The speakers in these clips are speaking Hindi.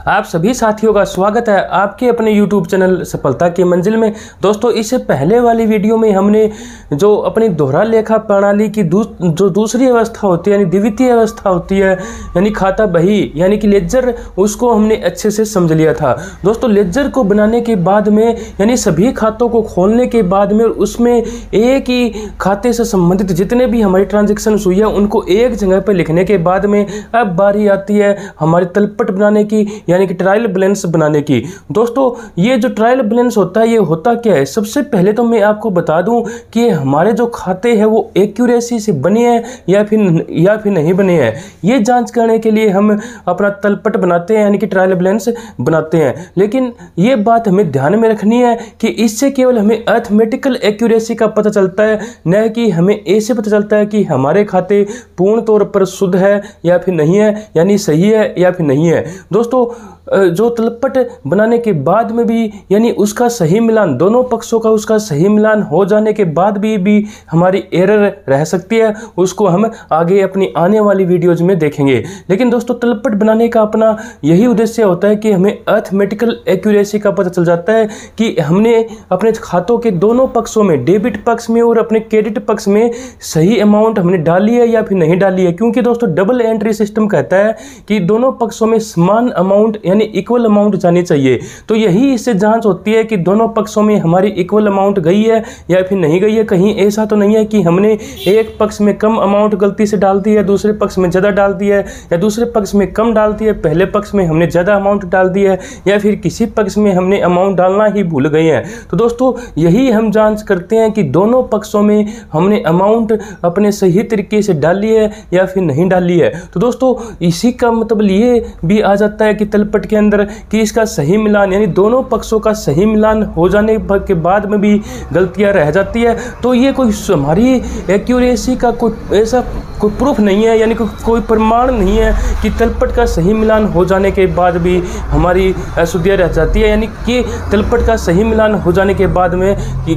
आप सभी साथियों का स्वागत है आपके अपने YouTube चैनल सफलता की मंजिल में। दोस्तों, इससे पहले वाली वीडियो में हमने जो अपनी दोहरा लेखा प्रणाली की जो दूसरी अवस्था होती है यानी द्वितीय अवस्था होती है यानी खाता बही यानी कि लेजर, उसको हमने अच्छे से समझ लिया था। दोस्तों, लेजर को बनाने के बाद में यानी सभी खातों को खोलने के बाद में उसमें एक ही खाते से संबंधित जितने भी हमारी ट्रांजेक्शन हुई है उनको एक जगह पर लिखने के बाद में अब बारी आती है हमारी तलपट बनाने की यानी कि ट्रायल बैलेंस बनाने की। दोस्तों, ये जो ट्रायल बैलेंस होता है ये होता क्या है? सबसे पहले तो मैं आपको बता दूं कि हमारे जो खाते हैं वो एक्यूरेसी से बने हैं या फिर नहीं बने हैं। ये जांच करने के लिए हम अपना तलपट बनाते हैं यानी कि ट्रायल बैलेंस बनाते हैं। लेकिन ये बात हमें ध्यान में रखनी है कि इससे केवल हमें अर्थमेटिकल एक्यूरेसी का पता चलता है, न कि हमें ऐसे पता चलता है कि हमारे खाते पूर्ण तौर पर शुद्ध है या फिर नहीं है, यानी सही है या फिर नहीं है। दोस्तों, जो तलपट बनाने के बाद में भी यानी उसका सही मिलान, दोनों पक्षों का उसका सही मिलान हो जाने के बाद भी हमारी एरर रह सकती है, उसको हम आगे अपनी आने वाली वीडियोज में देखेंगे। लेकिन दोस्तों, तलपट बनाने का अपना यही उद्देश्य होता है कि हमें अर्थमेटिकल एक्यूरेसी का पता चल जाता है कि हमने अपने खातों के दोनों पक्षों में, डेबिट पक्ष में और अपने क्रेडिट पक्ष में सही अमाउंट हमने डाली है या फिर नहीं डाली है। क्योंकि दोस्तों, डबल एंट्री सिस्टम कहता है कि दोनों पक्षों में समान अमाउंट इक्वल अमाउंट जानी चाहिए। तो यही इससे जांच होती है कि दोनों पक्षों में हमारी इक्वल अमाउंट गई है या फिर नहीं गई है। कहीं ऐसा तो नहीं है कि हमने एक पक्ष में कम अमाउंट गलती से डाल दी है, दूसरे पक्ष में ज़्यादा डाल दी है, या दूसरे पक्ष में कम डाल दी है, पहले पक्ष में हमने ज़्यादा अमाउंट डाल दी है, या फिर किसी पक्ष में हमने अमाउंट डालना ही भूल गए हैं। तो दोस्तों, यही हम जाँच करते हैं कि दोनों पक्षों में हमने अमाउंट अपने सही तरीके से डाली है या फिर नहीं डाली है। तो दोस्तों, इसी का मतलब ये भी आ जाता है कि तलपट के अंदर कि इसका सही मिलान यानी दोनों पक्षों का सही मिलान हो जाने के बाद में भी गलतियां रह जाती है। तो ये कोई हमारी एक्यूरेसी का कोई ऐसा कोई प्रूफ नहीं है, यानी कोई प्रमाण नहीं है कि तलपट का सही मिलान हो जाने के बाद भी हमारी अशुद्धियाँ रह जाती है, यानी कि तलपट का सही मिलान हो जाने के बाद में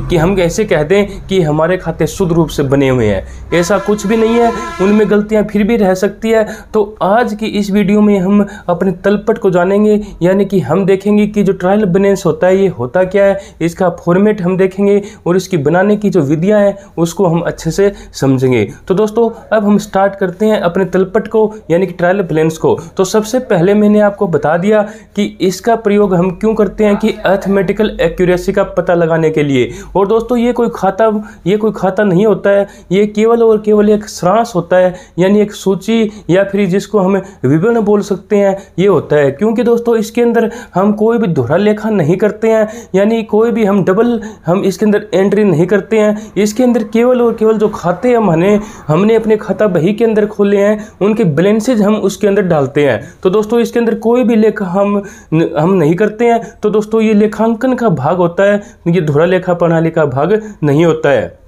कि हम ऐसे कह दें कि हमारे खाते शुद्ध रूप से बने हुए हैं। ऐसा कुछ भी नहीं है, उनमें गलतियाँ फिर भी रह सकती है। तो आज की इस वीडियो में हम अपने तलपट को जानेंगे, यानी कि हम देखेंगे कि जो ट्रायल बैलेंस होता है ये होता क्या है, इसका फॉर्मेट हम देखेंगे और इसकी बनाने की जो विधियां हैं उसको हम अच्छे से समझेंगे। तो दोस्तों, अब हम स्टार्ट करते हैं अपने तलपट को यानी कि ट्रायल बैलेंस को। तो सबसे पहले मैंने आपको बता दिया कि इसका प्रयोग हम क्यों करते हैं कि अर्थमेटिकल एक्यूरेसी का पता लगाने के लिए। और दोस्तों, ये कोई खाता नहीं होता है, ये केवल और केवल एक सारांश होता है, यानी एक सूची या फिर जिसको हम विवरण बोल सकते हैं, ये होता है। क्योंकि दोस्तों, इसके अंदर हम कोई भी दोहरा लेखा नहीं करते हैं, यानी कोई भी हम इसके अंदर एंट्री नहीं करते हैं। इसके अंदर केवल और केवल जो खाते हमने अपने खाता बही के अंदर खोले हैं उनके बैलेंसेज हम उसके अंदर डालते हैं। तो दोस्तों, इसके अंदर कोई भी लेखा हम नहीं करते हैं। तो दोस्तों, ये लेखांकन का भाग होता है, ये दोहरा लेखा प्रणाली का भाग नहीं होता है।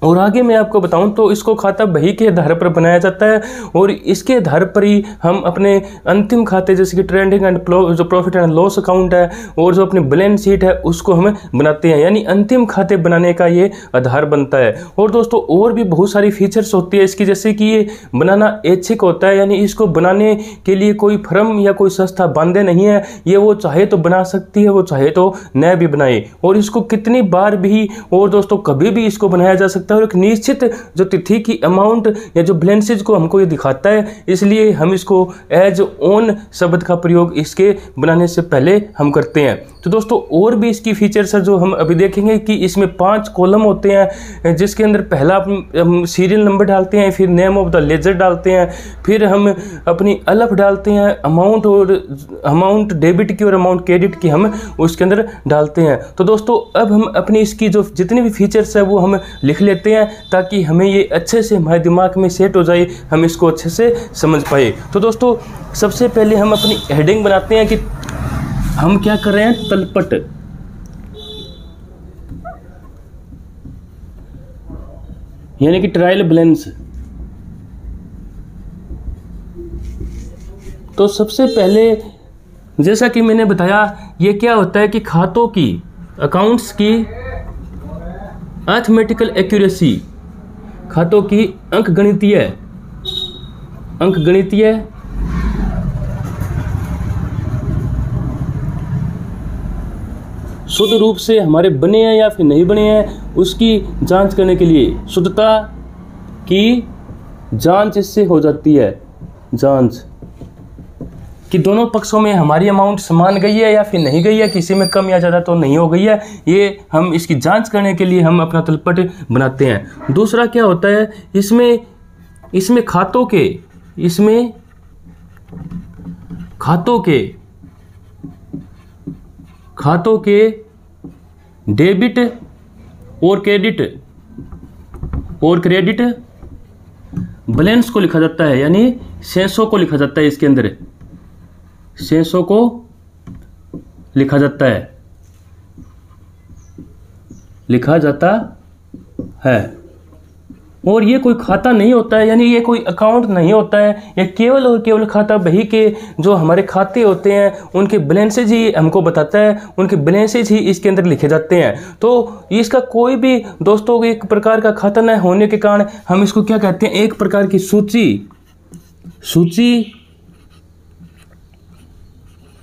और आगे मैं आपको बताऊं तो इसको खाता बही के आधार पर बनाया जाता है और इसके आधार पर ही हम अपने अंतिम खाते जैसे कि ट्रेंडिंग एंड जो प्रॉफिट एंड लॉस अकाउंट है और जो अपनी बैलेंस शीट है उसको हम बनाते हैं, यानी अंतिम खाते बनाने का ये आधार बनता है। और दोस्तों, और भी बहुत सारी फीचर्स होती है इसकी, जैसे कि ये बनाना ऐच्छिक होता है, यानी इसको बनाने के लिए कोई फर्म या कोई संस्था बांधे नहीं है। ये वो चाहे तो बना सकती है, वो चाहे तो न भी बनाए, और इसको कितनी बार भी और दोस्तों कभी भी इसको बनाया जा सकता है। और एक निश्चित जो तिथि की अमाउंट या जो बैलेंसेज को हमको ये दिखाता है, इसलिए हम इसको एज ऑन शब्द का प्रयोग इसके बनाने से पहले हम करते हैं। तो दोस्तों, और भी इसकी फीचर्स है जो हम अभी देखेंगे कि इसमें 5 कॉलम होते हैं, जिसके अंदर पहला हम सीरियल नंबर डालते हैं, फिर नेम ऑफ द लेजर डालते हैं, फिर हम अपनी अलफ डालते हैं, अमाउंट डेबिट की और अमाउंट क्रेडिट की हम उसके अंदर डालते हैं। तो दोस्तों, अब हम अपनी इसकी जो जितनी भी फीचर्स है वो हम लिख लेते हैं ताकि हमें ये अच्छे से हमारे दिमाग में सेट हो जाए, हम इसको अच्छे से समझ पाए। तो दोस्तों, सबसे पहले हम अपनी हेडिंग बनाते हैं कि हम क्या कर रहे हैं, तलपट यानी कि ट्रायल बैलेंस। तो सबसे पहले जैसा कि मैंने बताया, ये क्या होता है कि खातों की, अकाउंट्स की अर्थमेटिकल एक्यूरेसी, खातों की अंकगणितीय शुद्ध रूप से हमारे बने हैं या फिर नहीं बने हैं उसकी जांच करने के लिए शुद्धता की जांच इससे हो जाती है। जांच कि दोनों पक्षों में हमारी अमाउंट समान गई है या फिर नहीं गई है, किसी में कम या ज़्यादा तो नहीं हो गई है, ये हम इसकी जांच करने के लिए हम अपना तलपट बनाते हैं। दूसरा क्या होता है, इसमें खातों के डेबिट और क्रेडिट बैलेंस को लिखा जाता है, यानी शेषों को लिखा जाता है। इसके अंदर शेषों को लिखा जाता है और ये कोई खाता नहीं होता है, यानी ये कोई अकाउंट नहीं होता है। ये केवल और केवल खाता बही के जो हमारे खाते होते हैं उनके बैलेंसेज ही हमको बताता है, उनके बैलेंसेज ही इसके अंदर लिखे जाते हैं। तो इसका कोई भी दोस्तों एक प्रकार का खाता न होने के कारण हम इसको क्या कहते हैं, एक प्रकार की सूची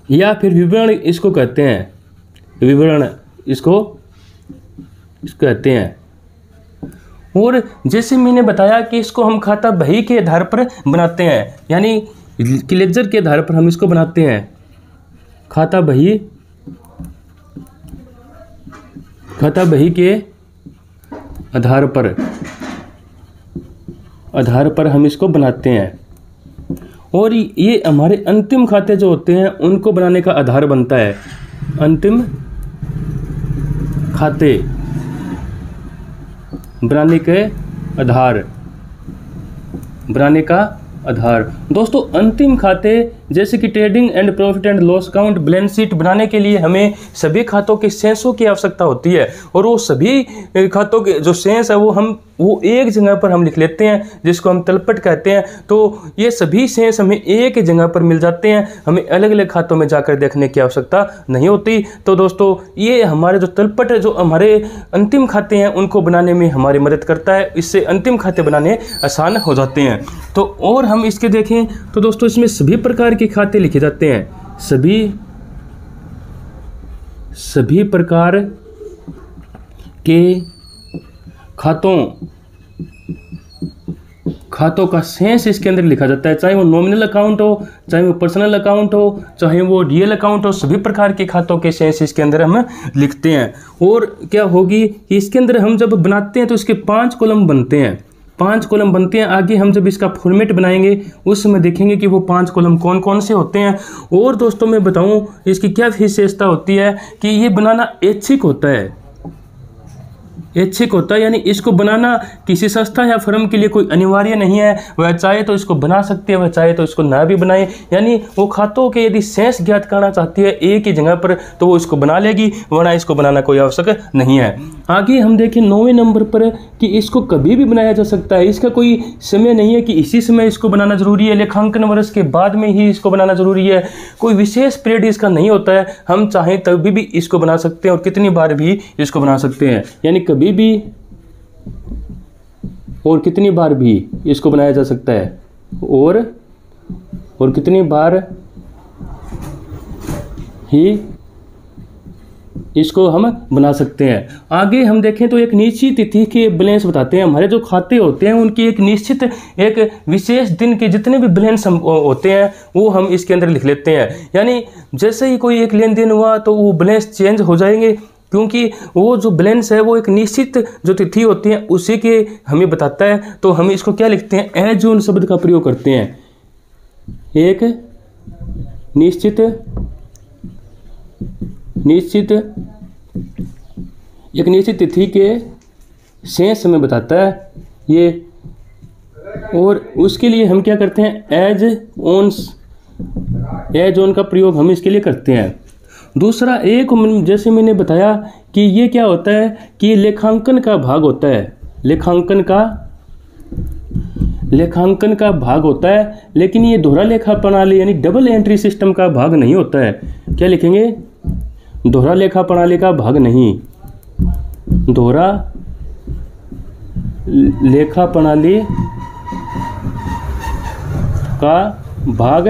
या फिर विवरण इसको कहते हैं। विवरण इसको कहते हैं। और जैसे मैंने बताया कि इसको हम खाता बही के आधार पर बनाते हैं, यानी कि लेजर के आधार पर हम इसको बनाते हैं। खाता बही के आधार पर हम इसको बनाते हैं और ये हमारे अंतिम खाते जो होते हैं उनको बनाने का आधार बनता है। अंतिम खाते बनाने का आधार दोस्तों, अंतिम खाते जैसे कि trading and profit and loss account, balance sheet बनाने के लिए हमें सभी खातों के शेषों की आवश्यकता होती है और वो सभी खातों के जो शेष है वो एक जगह पर हम लिख लेते हैं, जिसको हम तलपट कहते हैं। तो ये सभी शेष हमें एक ही जगह पर मिल जाते हैं, हमें अलग अलग खातों में जाकर देखने की आवश्यकता नहीं होती। तो दोस्तों ये हमारे जो तलपट है, जो हमारे अंतिम खाते हैं उनको बनाने में हमारी मदद करता है, इससे अंतिम खाते बनाने आसान हो जाते हैं। तो और हम इसके देखें तो दोस्तों इसमें सभी प्रकार के खाते लिखे जाते हैं। सभी प्रकार के खातों का शेष इसके अंदर लिखा जाता है, चाहे वो नॉमिनल अकाउंट हो, चाहे वो पर्सनल अकाउंट हो, चाहे वो रियल अकाउंट हो, सभी प्रकार के खातों के शेष इसके अंदर हम लिखते हैं। और क्या होगी कि इसके अंदर हम जब बनाते हैं तो इसके 5 कॉलम बनते हैं। 5 कॉलम बनते हैं। आगे हम जब इसका फॉर्मेट बनाएंगे उस समय देखेंगे कि वो 5 कॉलम कौन कौन से होते हैं। और दोस्तों मैं बताऊं इसकी क्या विशेषता होती है कि ये बनाना ऐच्छिक होता है। ऐच्छिक होता है, यानी इसको बनाना किसी संस्था या फर्म के लिए कोई अनिवार्य नहीं है। वह चाहे तो इसको बना सकती है, वह चाहे तो इसको ना भी बनाए। यानी वो खातों के यदि शेष ज्ञात करना चाहती है एक ही जगह पर तो वो इसको बना लेगी, वरना इसको बनाना कोई आवश्यक नहीं है। आगे हम देखें 9वें नंबर पर कि इसको कभी भी बनाया जा सकता है। इसका कोई समय नहीं है कि इसी समय इसको बनाना जरूरी है, लेखांकन वर्ष के बाद में ही इसको बनाना जरूरी है। कोई विशेष पीरियड इसका नहीं होता है, हम चाहें तभी भी इसको बना सकते हैं और कितनी बार भी इसको बना सकते हैं। यानी कभी भी और कितनी बार भी इसको बनाया जा सकता है और कितनी बार ही इसको हम बना सकते हैं। आगे हम देखें तो एक निश्चित तिथि के बैलेंस बताते हैं। हमारे जो खाते होते हैं उनकी एक निश्चित एक विशेष दिन के जितने भी बैलेंस होते हैं वो हम इसके अंदर लिख लेते हैं। यानी जैसे ही कोई एक लेन देन हुआ तो वो बैलेंस चेंज हो जाएंगे, क्योंकि वो जो बैलेंस है वो एक निश्चित जो तिथि होती है उसी के हमें बताता है। तो हम इसको क्या लिखते हैं, एज ऑन शब्द का प्रयोग करते हैं। एक निश्चित तिथि के शेष हमें बताता है ये, और उसके लिए हम क्या करते हैं, एज ऑन का प्रयोग हम इसके लिए करते हैं। दूसरा एक जैसे मैंने बताया कि ये क्या होता है कि लेखांकन का भाग होता है। लेखांकन का भाग होता है, लेकिन ये दोहरा लेखा प्रणाली यानी डबल एंट्री सिस्टम का भाग नहीं होता है। क्या लिखेंगे, दोहरा लेखा प्रणाली का भाग नहीं, दोहरा लेखा प्रणाली का भाग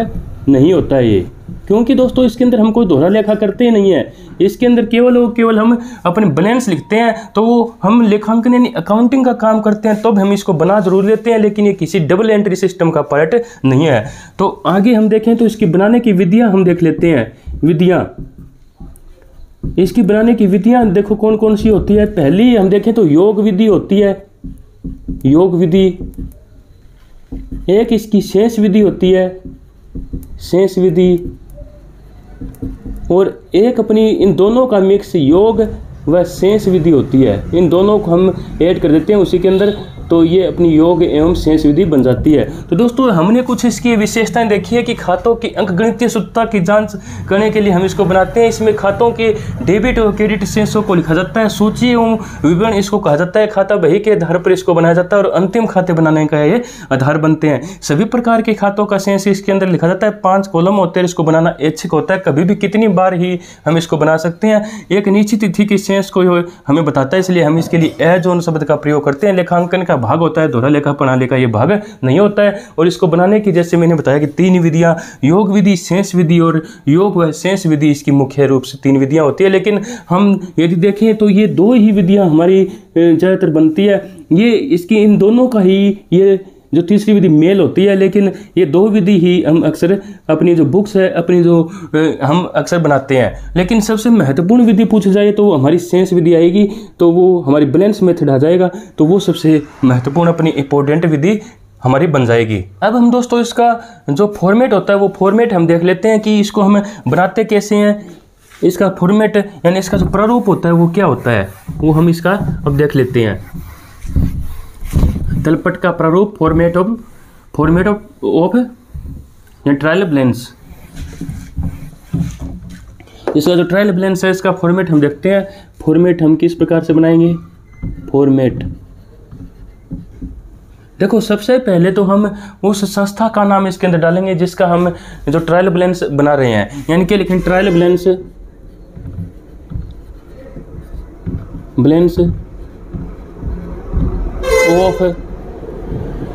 नहीं होता है ये। क्योंकि दोस्तों इसके अंदर हम कोई दोहरा लेखा करते ही नहीं है। इसके अंदर केवल हम अपने बैलेंस लिखते हैं, तो वो हम लेखांकन यानी अकाउंटिंग का काम करते हैं, तब हम इसको बना जरूर लेते हैं, लेकिन ये किसी डबल एंट्री सिस्टम का पार्ट नहीं है। तो आगे हम देखें तो इसकी बनाने की विधियां हम देख लेते हैं। विधियां, इसकी बनाने की विधियां देखो कौन कौन सी होती है। पहली हम देखें तो योग विधि होती है, योग विधि। एक इसकी शेष विधि होती है, शेष विधि। और एक अपनी इन दोनों का मिक्स योग व शेष विधि होती है। इन दोनों को हम ऐड कर देते हैं उसी के अंदर, तो ये अपनी योग एवं शेष विधि बन जाती है। तो दोस्तों हमने कुछ इसकी विशेषताएं देखी है कि खातों की अंकगणितीय शुद्धता की जांच करने के लिए हम इसको बनाते हैं। इसमें खातों के डेबिट और क्रेडिट शेषों को लिखा जाता है, सूची एवं विवरण इसको कहा जाता है। खाता बही के आधार पर इसको बनाया जाता है और अंतिम खाते बनाने का ये आधार बनते हैं। सभी प्रकार के खातों का शेष इसके अंदर लिखा जाता है। 5 कॉलम होते हैं, इसको बनाना ऐच्छिक होता है, कभी भी कितनी बार ही हम इसको बना सकते हैं। एक निश्चित तिथि के शेष को हमें बताता है, इसलिए हम इसके लिए एज ऑन शब्द का प्रयोग करते हैं। लेखांकन का भाग होता है, दोहरा लेखा प्रणाली का ये भाग नहीं होता है। और इसको बनाने की जैसे मैंने बताया कि 3 विधियां, योग विधि, शेष विधि और योग व शेष विधि, इसकी मुख्य रूप से 3 विधियां होती है। लेकिन हम यदि देखें तो ये 2 ही विधियां हमारी ज़्यादातर बनती है। ये इसकी इन दोनों का ही ये जो तीसरी विधि मेल होती है, लेकिन ये 2 विधि ही हम अक्सर अपनी जो बुक्स है, अपनी जो हम अक्सर बनाते हैं। लेकिन सबसे महत्वपूर्ण विधि पूछी जाए तो वो हमारी शेष विधि आएगी, तो वो हमारी बैलेंस मेथड आ जाएगा, तो वो सबसे महत्वपूर्ण अपनी इंपॉर्टेंट विधि हमारी बन जाएगी। अब हम दोस्तों इसका जो फॉर्मेट होता है वो फॉर्मेट हम देख लेते हैं कि इसको हम बनाते कैसे हैं। इसका फॉर्मेट यानी इसका जो प्रारूप होता है वो क्या होता है, वो हम इसका अब देख लेते हैं। तलपट का प्रारूप, फॉर्मेट ऑफ ट्रायल बैलेंस। इसका जो ट्रायल बैलेंस है इसका फॉर्मेट हम देखते हैं। फॉर्मेट हम किस प्रकार से बनाएंगे, फॉर्मेट देखो सबसे पहले तो हम उस संस्था का नाम इसके अंदर डालेंगे जिसका हम जो ट्रायल बैलेंस बना रहे हैं, यानी कि लिखें ट्रायल बैलेंस ऑफ,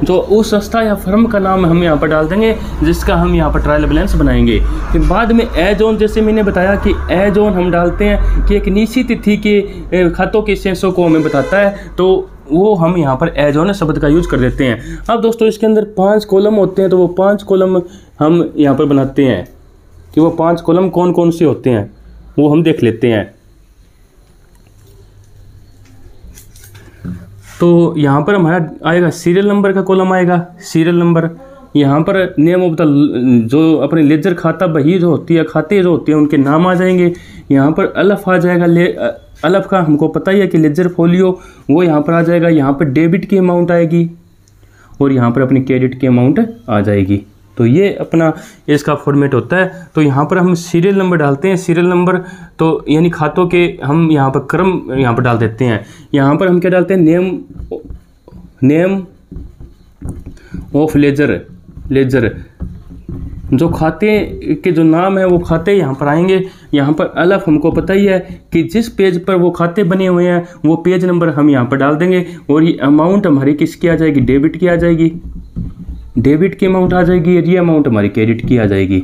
जो उस संस्था या फर्म का नाम हम यहाँ पर डाल देंगे जिसका हम यहाँ पर ट्रायल बैलेंस बनाएंगे। फिर बाद में एज ऑन, जैसे मैंने बताया कि एज ऑन हम डालते हैं कि एक निश्चित तिथि के खातों के शेषों को हमें बताता है, तो वो हम यहाँ पर एज ऑन शब्द का यूज कर देते हैं। अब दोस्तों इसके अंदर 5 कॉलम होते हैं, तो वो 5 कॉलम हम यहाँ पर बनाते हैं कि वो 5 कॉलम कौन कौन से होते हैं वो हम देख लेते हैं। तो यहाँ पर हमारा आएगा सीरियल नंबर का कॉलम आएगा, सीरियल नंबर। यहाँ पर नेम ऑफ द, जो अपने लेजर खाता बही जो होती है, खाते जो होते हैं उनके नाम आ जाएंगे। यहाँ पर अलफ आ जाएगा, अलफ का हमको पता ही है कि लेजर फोलियो, वो यहाँ पर आ जाएगा। यहाँ पर डेबिट की अमाउंट आएगी और यहाँ पर अपनी क्रेडिट की अमाउंट आ जाएगी। तो ये अपना इसका फॉर्मेट होता है। तो यहाँ पर हम सीरियल नंबर डालते हैं, सीरियल नंबर तो यानी खातों के हम यहाँ पर क्रम यहाँ पर डाल देते हैं। यहाँ पर हम क्या डालते हैं, नेम ऑफ लेजर, जो खाते के जो नाम है वो खाते यहाँ पर आएंगे। यहाँ पर अलफ हमको पता ही है कि जिस पेज पर वो खाते बने हुए हैं वो पेज नंबर हम यहाँ पर डाल देंगे। और ये अमाउंट हमारी किसकी आ जाएगी, डेबिट की आ जाएगी, डेबिट की अमाउंट आ जाएगी, ये अमाउंट हमारी क्रेडिट की आ जाएगी।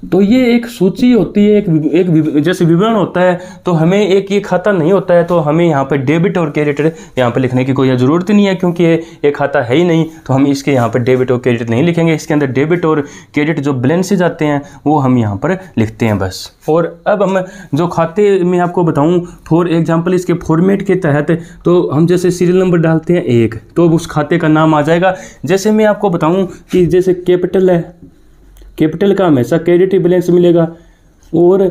तो ये एक सूची होती है, एक जैसे विवरण होता है, तो हमें एक ये खाता नहीं होता है तो हमें यहाँ पर डेबिट और क्रेडिट यहाँ पर लिखने की कोई ज़रूरत नहीं है, क्योंकि ये खाता है ही नहीं, तो हम इसके यहाँ पर डेबिट और क्रेडिट नहीं लिखेंगे। इसके अंदर डेबिट और क्रेडिट जो बैलेंसेज आते हैं वो हम यहाँ पर लिखते हैं बस। और अब हम जो खाते में आपको बताऊँ फॉर एग्जाम्पल इसके फॉर्मेट के तहत, तो हम जैसे सीरियल नंबर डालते हैं 1 तो उस खाते का नाम आ जाएगा। जैसे मैं आपको बताऊँ कि जैसे कैपिटल है, कैपिटल का हमेशा क्रेडिट बैलेंस मिलेगा। और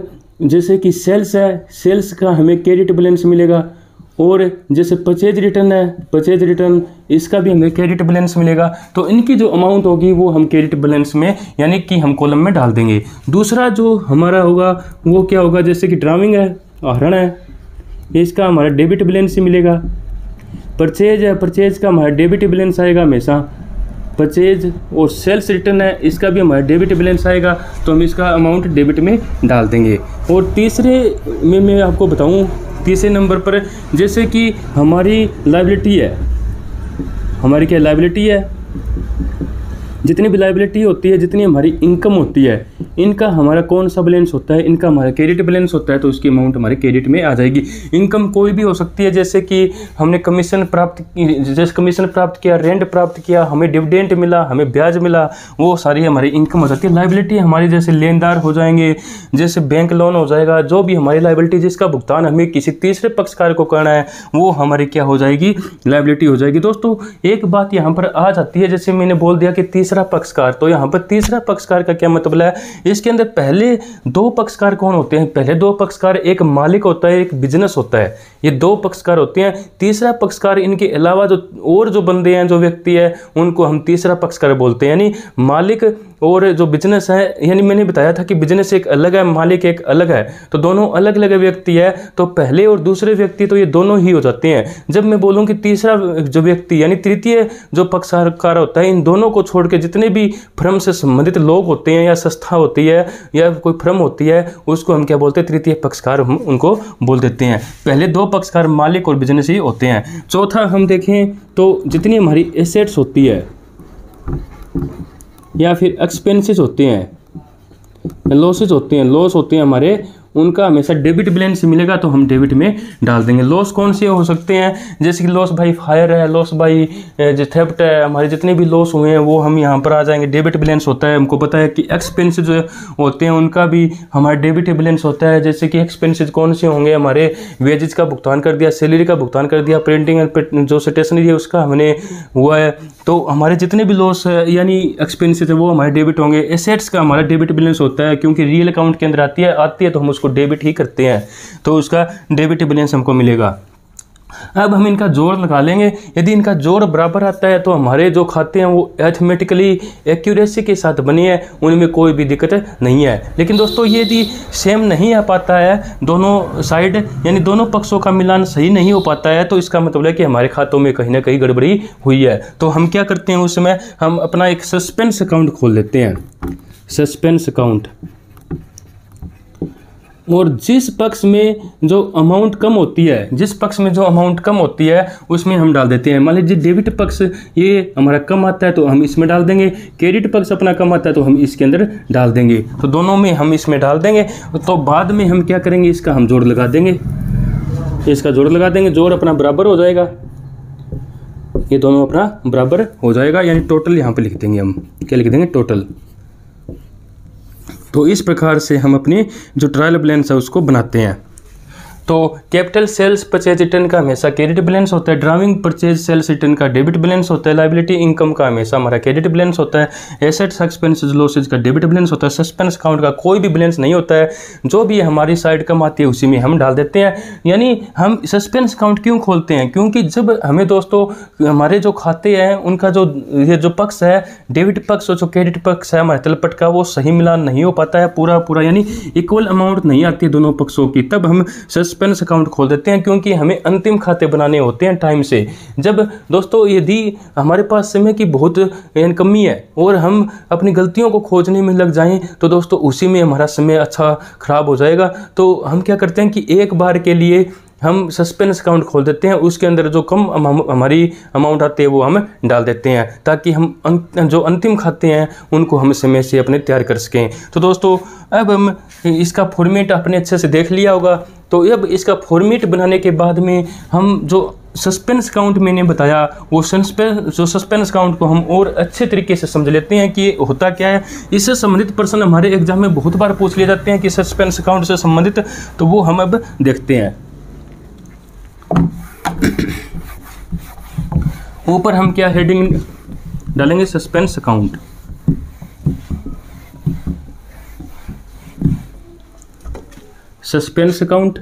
जैसे कि सेल्स है, सेल्स का हमें क्रेडिट बैलेंस मिलेगा। और जैसे परचेज रिटर्न है, परचेज रिटर्न इसका भी हमें क्रेडिट बैलेंस मिलेगा। तो इनकी जो अमाउंट होगी वो हम क्रेडिट बैलेंस में यानी कि हम कॉलम में डाल देंगे। दूसरा जो हमारा होगा वो क्या होगा, जैसे कि ड्राइंग है, आहरण है, इसका हमारा डेबिट बैलेंस ही मिलेगा। परचेज है, परचेज का हमारा डेबिट बैलेंस आएगा हमेशा, परचेज। और सेल्स रिटर्न है, इसका भी हमारा डेबिट बैलेंस आएगा, तो हम इसका अमाउंट डेबिट में डाल देंगे। और तीसरे में मैं आपको बताऊं, तीसरे नंबर पर जैसे कि हमारी लायबिलिटी है, हमारी क्या लायबिलिटी है, जितनी भी लायबिलिटी होती है, जितनी हमारी इनकम होती है, इनका हमारा कौन सा बैलेंस होता है, इनका हमारा क्रेडिट बैलेंस होता है, तो उसकी अमाउंट हमारे क्रेडिट में आ जाएगी। इनकम कोई भी हो सकती है, जैसे कि हमने कमीशन प्राप्त किया, रेंट प्राप्त किया, हमें डिविडेंड मिला, हमें ब्याज मिला, वो सारी हमारी इनकम हो जाती है। लायबिलिटी हमारी जैसे लेनदार हो जाएंगे, जैसे बैंक लोन हो जाएगा, जो भी हमारी लायबिलिटी जिसका भुगतान हमें किसी तीसरे पक्षकार को करना है, वो हमारी क्या हो जाएगी, लायबिलिटी हो जाएगी। दोस्तों एक बात यहाँ पर आ जाती है, जैसे मैंने बोल दिया कि तीसरा पक्षकार, तो यहाँ पर तीसरा पक्षकार का क्या मतलब है, इसके अंदर पहले दो पक्षकार कौन होते हैं? पहले दो पक्षकार, एक मालिक होता है, एक बिजनेस होता है, ये दो पक्षकार होते हैं। तीसरा पक्षकार, इनके अलावा जो बंदे हैं, जो व्यक्ति है, उनको हम तीसरा पक्षकार बोलते हैं। यानी मालिक और जो बिजनेस है, यानी मैंने बताया था कि बिजनेस एक अलग है, मालिक एक अलग है, तो दोनों अलग अलग व्यक्ति है, तो पहले और दूसरे व्यक्ति तो ये दोनों ही हो जाते हैं। जब मैं बोलूँ कि तीसरा जो व्यक्ति यानी तृतीय जो पक्षकार होता है, इन दोनों को छोड़ के जितने भी फर्म से संबंधित लोग होते हैं, या संस्था होती है, या कोई फर्म होती है, उसको हम क्या बोलते हैं? तृतीय पक्षकार हम उनको बोल देते हैं। पहले दो पक्षकार मालिक और बिजनेस ही होते हैं। चौथा हम देखें तो जितनी हमारी एसेट्स होती है या फिर एक्सपेंसेस होते हैं, लॉसेज होते हैं, लॉस होते हैं हमारे, उनका हमेशा डेबिट बैलेंस मिलेगा, तो हम डेबिट में डाल देंगे। लॉस कौन से हो सकते हैं? जैसे कि लॉस बाई फायर है, लॉस बाई जो थेफ्ट है, हमारे जितने भी लॉस हुए हैं वो हम यहाँ पर आ जाएंगे, डेबिट बैलेंस होता है। हमको पता है कि एक्सपेंसेस जो होते हैं उनका भी हमारा डेबिट बैलेंस होता है। जैसे कि एक्सपेंसेस कौन से होंगे? हमारे वेजेस का भुगतान कर दिया, सैलरी का भुगतान कर दिया, प्रिंटिंग जो स्टेशनरी है उसका हमने हुआ है, तो हमारे जितने भी लॉस है यानी एक्सपेंसेस है वो हमारे डेबिट होंगे। एसेट्स का हमारा डेबिट बैलेंस होता है, क्योंकि रियल अकाउंट के अंदर आती है तो हम उसको डेबिट ही करते हैं, तो उसका डेबिट बैलेंस हमको मिलेगा। अब हम इनका जोड़ लगा लेंगे। यदि इनका जोड़ बराबर आता है तो हमारे जो खाते हैं वो अरिथमेटिकली एक्यूरेसी के साथ बने हैं, उनमें कोई भी दिक्कत नहीं है। लेकिन दोस्तों यदि सेम नहीं आ पाता है, दोनों साइड यानी दोनों पक्षों का मिलान सही नहीं हो पाता है, तो इसका मतलब है कि हमारे खातों में कहीं ना कहीं गड़बड़ी हुई है। तो हम क्या करते हैं, उस समय हम अपना एक सस्पेंस अकाउंट खोल लेते हैं, सस्पेंस अकाउंट। और जिस पक्ष में जो अमाउंट कम होती है, उसमें हम डाल देते हैं। मान लीजिए डेबिट पक्ष ये हमारा कम आता है तो हम इसमें डाल देंगे, क्रेडिट पक्ष अपना कम आता है तो हम इसके अंदर डाल देंगे, तो दोनों में हम इसमें डाल देंगे। तो बाद में हम क्या करेंगे, इसका हम जोड़ लगा देंगे, जोड़ अपना बराबर हो जाएगा, ये दोनों अपना बराबर हो जाएगा, यानी टोटल यहाँ पे लिख देंगे। हम क्या लिख देंगे? टोटल। तो इस प्रकार से हम अपनी जो ट्रायल बैलेंस है उसको बनाते हैं। तो कैपिटल सेल्स परचेज रिटर्न का हमेशा क्रेडिट बैलेंस होता है, ड्राइविंग परचेज सेल्स रिटर्न का डेबिट बैलेंस होता है, लायबिलिटी इनकम का हमेशा हमारा क्रेडिट बैलेंस होता है, एसेट्स एक्सपेंसेस लॉसेज का डेबिट बैलेंस होता है, सस्पेंस अकाउंट का कोई भी बैलेंस नहीं होता है, जो भी हमारी साइड कम आती है उसी में हम डाल देते हैं। यानी हम सस्पेंस अकाउंट क्यों खोलते हैं? क्योंकि जब हमें दोस्तों हमारे जो खाते हैं उनका ये जो पक्ष है, डेबिट पक्ष और जो क्रेडिट पक्ष है हमारे तलपट का, वो सही मिलान नहीं हो पाता है पूरा यानी इक्वल अमाउंट नहीं आती है दोनों पक्षों की, तब हम सस्पेंस अकाउंट खोल देते हैं, क्योंकि हमें अंतिम खाते बनाने होते हैं टाइम से। जब दोस्तों यदि हमारे पास समय की बहुत कमी है और हम अपनी गलतियों को खोजने में लग जाएं, तो दोस्तों उसी में हमारा समय अच्छा खराब हो जाएगा। तो हम क्या करते हैं कि एक बार के लिए हम सस्पेंस अकाउंट खोल देते हैं, उसके अंदर जो कम हमारी अमाउंट आती है वो हम डाल देते हैं, ताकि हम जो अंतिम खाते हैं उनको हम समय से अपने तैयार कर सकें। तो दोस्तों अब हम इसका फॉर्मेट आपने अच्छे से देख लिया होगा। तो अब इसका फॉर्मेट बनाने के बाद में हम जो सस्पेंस अकाउंट मैंने बताया, वो सस्पेंस अकाउंट को हम और अच्छे तरीके से समझ लेते हैं कि होता क्या है। इससे संबंधित प्रश्न हमारे एग्जाम में बहुत बार पूछ लिए जाते हैं कि सस्पेंस अकाउंट से संबंधित, तो वो हम अब देखते हैं। ऊपर हम क्या हेडिंग डालेंगे? Suspense account. सस्पेंस अकाउंट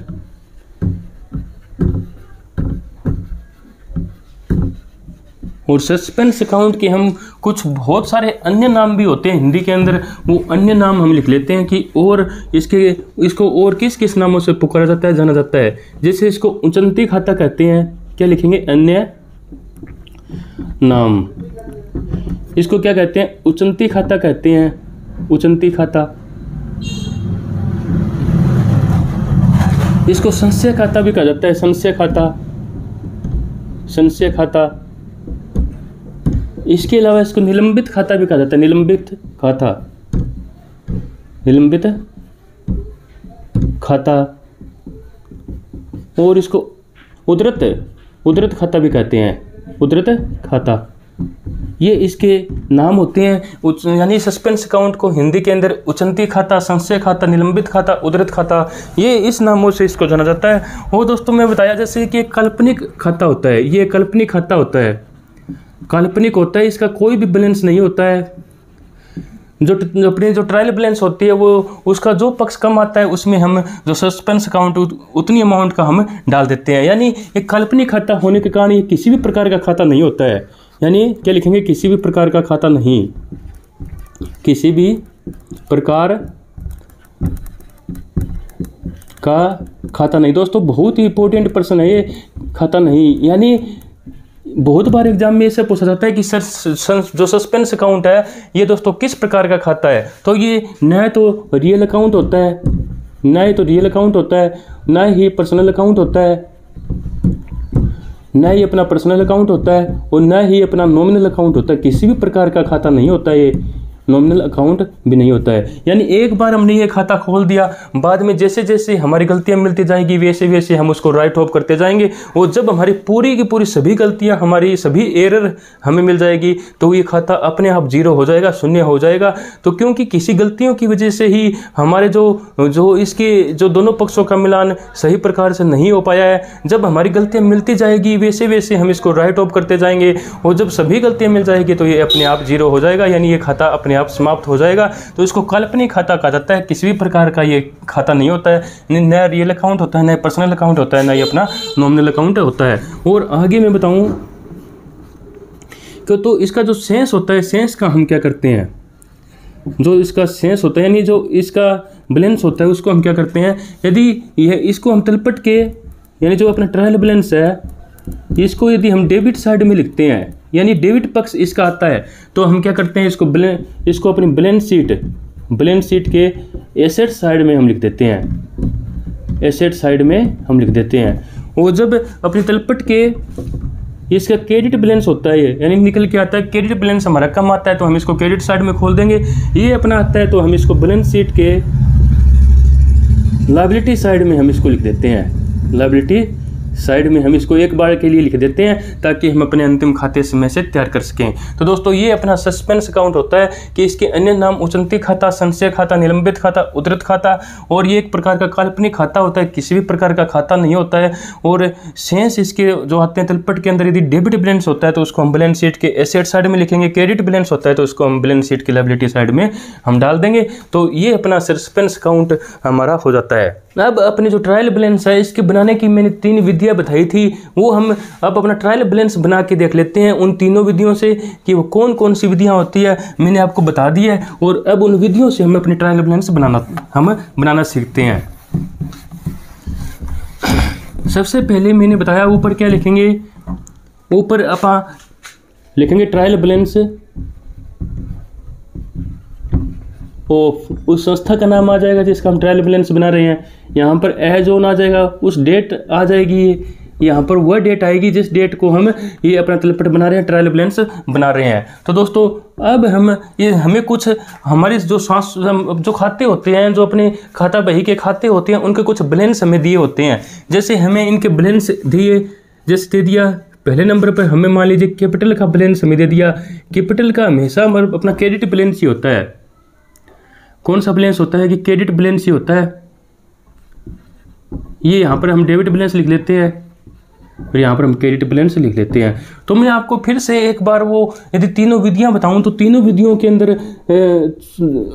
और सस्पेंस अकाउंट के हम कुछ बहुत सारे अन्य नाम भी होते हैं हिंदी के अंदर, वो अन्य नाम हम लिख लेते हैं कि और इसको और किस किस नामों से पुकारा जाता है, जाना जाता है। जैसे इसको उचंती खाता कहते हैं, क्या लिखेंगे? अन्य नाम। इसको क्या कहते हैं? उचंती खाता कहते हैं, उचंती खाता। इसको संशय खाता भी कहा जाता है, संशय खाता, संशय खाता। इसके अलावा इसको निलंबित खाता भी कहा जाता है, निलंबित खाता, निलंबित खाता, और इसको उद्धृत खाता भी कहते हैं, उद्धृत खाता। ये इसके नाम होते हैं, यानी सस्पेंस अकाउंट को हिंदी के अंदर उचंती खाता, संशय खाता, निलंबित खाता, उद्धृत खाता, ये इस नामों से इसको जाना जाता है। और दोस्तों मैं बताया जैसे कि काल्पनिक खाता होता है, ये काल्पनिक खाता होता है, काल्पनिक होता है, इसका कोई भी बैलेंस नहीं होता है। जो अपनी जो ट्रायल बैलेंस होती है वो उसका जो पक्ष कम आता है उसमें हम जो सस्पेंस अकाउंट उतनी अमाउंट का हम डाल देते हैं। यानी एक काल्पनिक खाता होने के कारण ये किसी भी प्रकार का खाता नहीं होता है। यानी क्या लिखेंगे, किसी भी प्रकार का खाता नहीं, किसी भी प्रकार का खाता नहीं। दोस्तों बहुत ही इंपॉर्टेंट प्रश्न है ये, खाता नहीं। यानी बहुत बार एग्जाम में ऐसे पूछा जाता है कि सर जो सस्पेंस अकाउंट है ये दोस्तों किस प्रकार का खाता है। तो ये न तो रियल अकाउंट होता है, न तो रियल अकाउंट होता है, न ही पर्सनल अकाउंट होता है, न ही अपना पर्सनल अकाउंट होता है, और न ही अपना नॉमिनल अकाउंट होता है। किसी भी प्रकार का खाता नहीं होता, ये नॉमिनल अकाउंट भी नहीं होता है। यानी एक बार हमने ये खाता खोल दिया, बाद में जैसे जैसे हमारी गलतियां मिलती जाएंगी वैसे वैसे हम उसको राइट ऑफ करते जाएंगे, और जब हमारी पूरी की पूरी सभी गलतियां, हमारी सभी एरर हमें मिल जाएगी तो ये खाता अपने आप जीरो हो जाएगा, शून्य हो जाएगा। तो क्योंकि किसी गलतियों की वजह से ही हमारे जो इसके जो दोनों पक्षों का मिलान सही प्रकार से नहीं हो पाया है, जब हमारी गलतियाँ मिलती जाएगी वैसे वैसे हम इसको राइट ऑफ करते जाएंगे, और जब सभी गलतियाँ मिल जाएगी तो ये अपने आप जीरो हो जाएगा, यानी ये खाता अपने आप समाप्त हो जाएगा। तो इसको काल्पनिक खाता कहा जाता है। किसी भी प्रकार का ये खाता नहीं होता है, न रियल अकाउंट होता है, न पर्सनल अकाउंट होता है, न ही अपना नॉमिनल अकाउंट होता है। और आगे मैं बताऊं कि तो इसका जो सेंस होता है, सेंस का हम क्या करते हैं, जो इसका सेंस होता है यानी जो इसका बैलेंस होता है उसको हम क्या करते हैं, यदि यह इसको हम तलपट के यानी जो अपना ट्रायल बैलेंस है इसको यदि हम डेबिट साइड में लिखते हैं, यानी डेबिट पक्ष इसका आता है, तो हम क्या करते हैं इसको अपनी बैलेंस शीट के एसेट साइड में हम लिख देते हैं, एसेट साइड में हम लिख देते हैं। और जब अपनी तलपट के इसका क्रेडिट बैलेंस होता है यानी निकल के आता है, क्रेडिट बैलेंस हमारा कम आता है तो हम इसको क्रेडिट साइड में खोल देंगे। ये अपना आता है तो हम इसको बैलेंस शीट के लायबिलिटी साइड में हम इसको लिख देते हैं, लायबिलिटी साइड में हम इसको एक बार के लिए लिख देते हैं ताकि हम अपने अंतिम खाते में से तैयार कर सकें। तो दोस्तों ये अपना सस्पेंस अकाउंट होता है कि इसके अन्य नाम उचंती खाता, संशय खाता, निलंबित खाता, उद्धृत खाता, और ये एक प्रकार का काल्पनिक खाता होता है, किसी भी प्रकार का खाता नहीं होता है। और सेंस इसके जो आते हैं तलपट के अंदर, यदि डेबिट बैलेंस होता है तो उसको हम बैलेंस शीट के एसेट साइड में लिखेंगे, क्रेडिट बैलेंस होता है तो उसको हम बैलेंस शीट की लायबिलिटी साइड में हम डाल देंगे। तो ये अपना सस्पेंस अकाउंट हमारा हो जाता है। अब अपने जो ट्रायल बैलेंस है इसके बनाने की मैंने 3 विधियां बताई थी, वो हम अब अपना ट्रायल बैलेंस बना के देख लेते हैं उन तीनों विधियों से कि वो कौन कौन सी विधियां होती है, मैंने आपको बता दी है। और अब उन विधियों से हम अपनी ट्रायल बैलेंस बनाना सीखते हैं। सबसे पहले मैंने बताया ऊपर क्या लिखेंगे, ऊपर आप लिखेंगे ट्रायल बैलेंस उस संस्था का नाम आ जाएगा जिसका हम ट्रायल बैलेंस बना रहे हैं। यहाँ पर एज ऑन आ जाएगा, उस डेट आ जाएगी, यहाँ पर वह डेट आएगी जिस डेट को हम ये अपना तलपट बना रहे हैं, ट्रायल बैलेंस बना रहे हैं। तो दोस्तों अब हमें कुछ हमारे जो खाते होते हैं, जो अपने खाता बही के खाते होते हैं, उनके कुछ बैलेंस हमें दिए होते हैं। जैसे हमें इनके बैलेंस दिए, जैसे दे दिया पहले नंबर पर हमें मान लीजिए कैपिटल का बैलेंस हमें दे दिया। कैपिटल का हमेशा अपना क्रेडिट बैलेंस ही होता है। कौन सा बैलेंस होता है कि क्रेडिट बैलेंस ही होता है। ये यहाँ पर हम डेबिट बैलेंस लिख लेते हैं और यहाँ पर हम क्रेडिट बैलेंस लिख लेते हैं। तो मैं आपको फिर से एक बार वो यदि तीनों विधियाँ बताऊँ तो तीनों विधियों के अंदर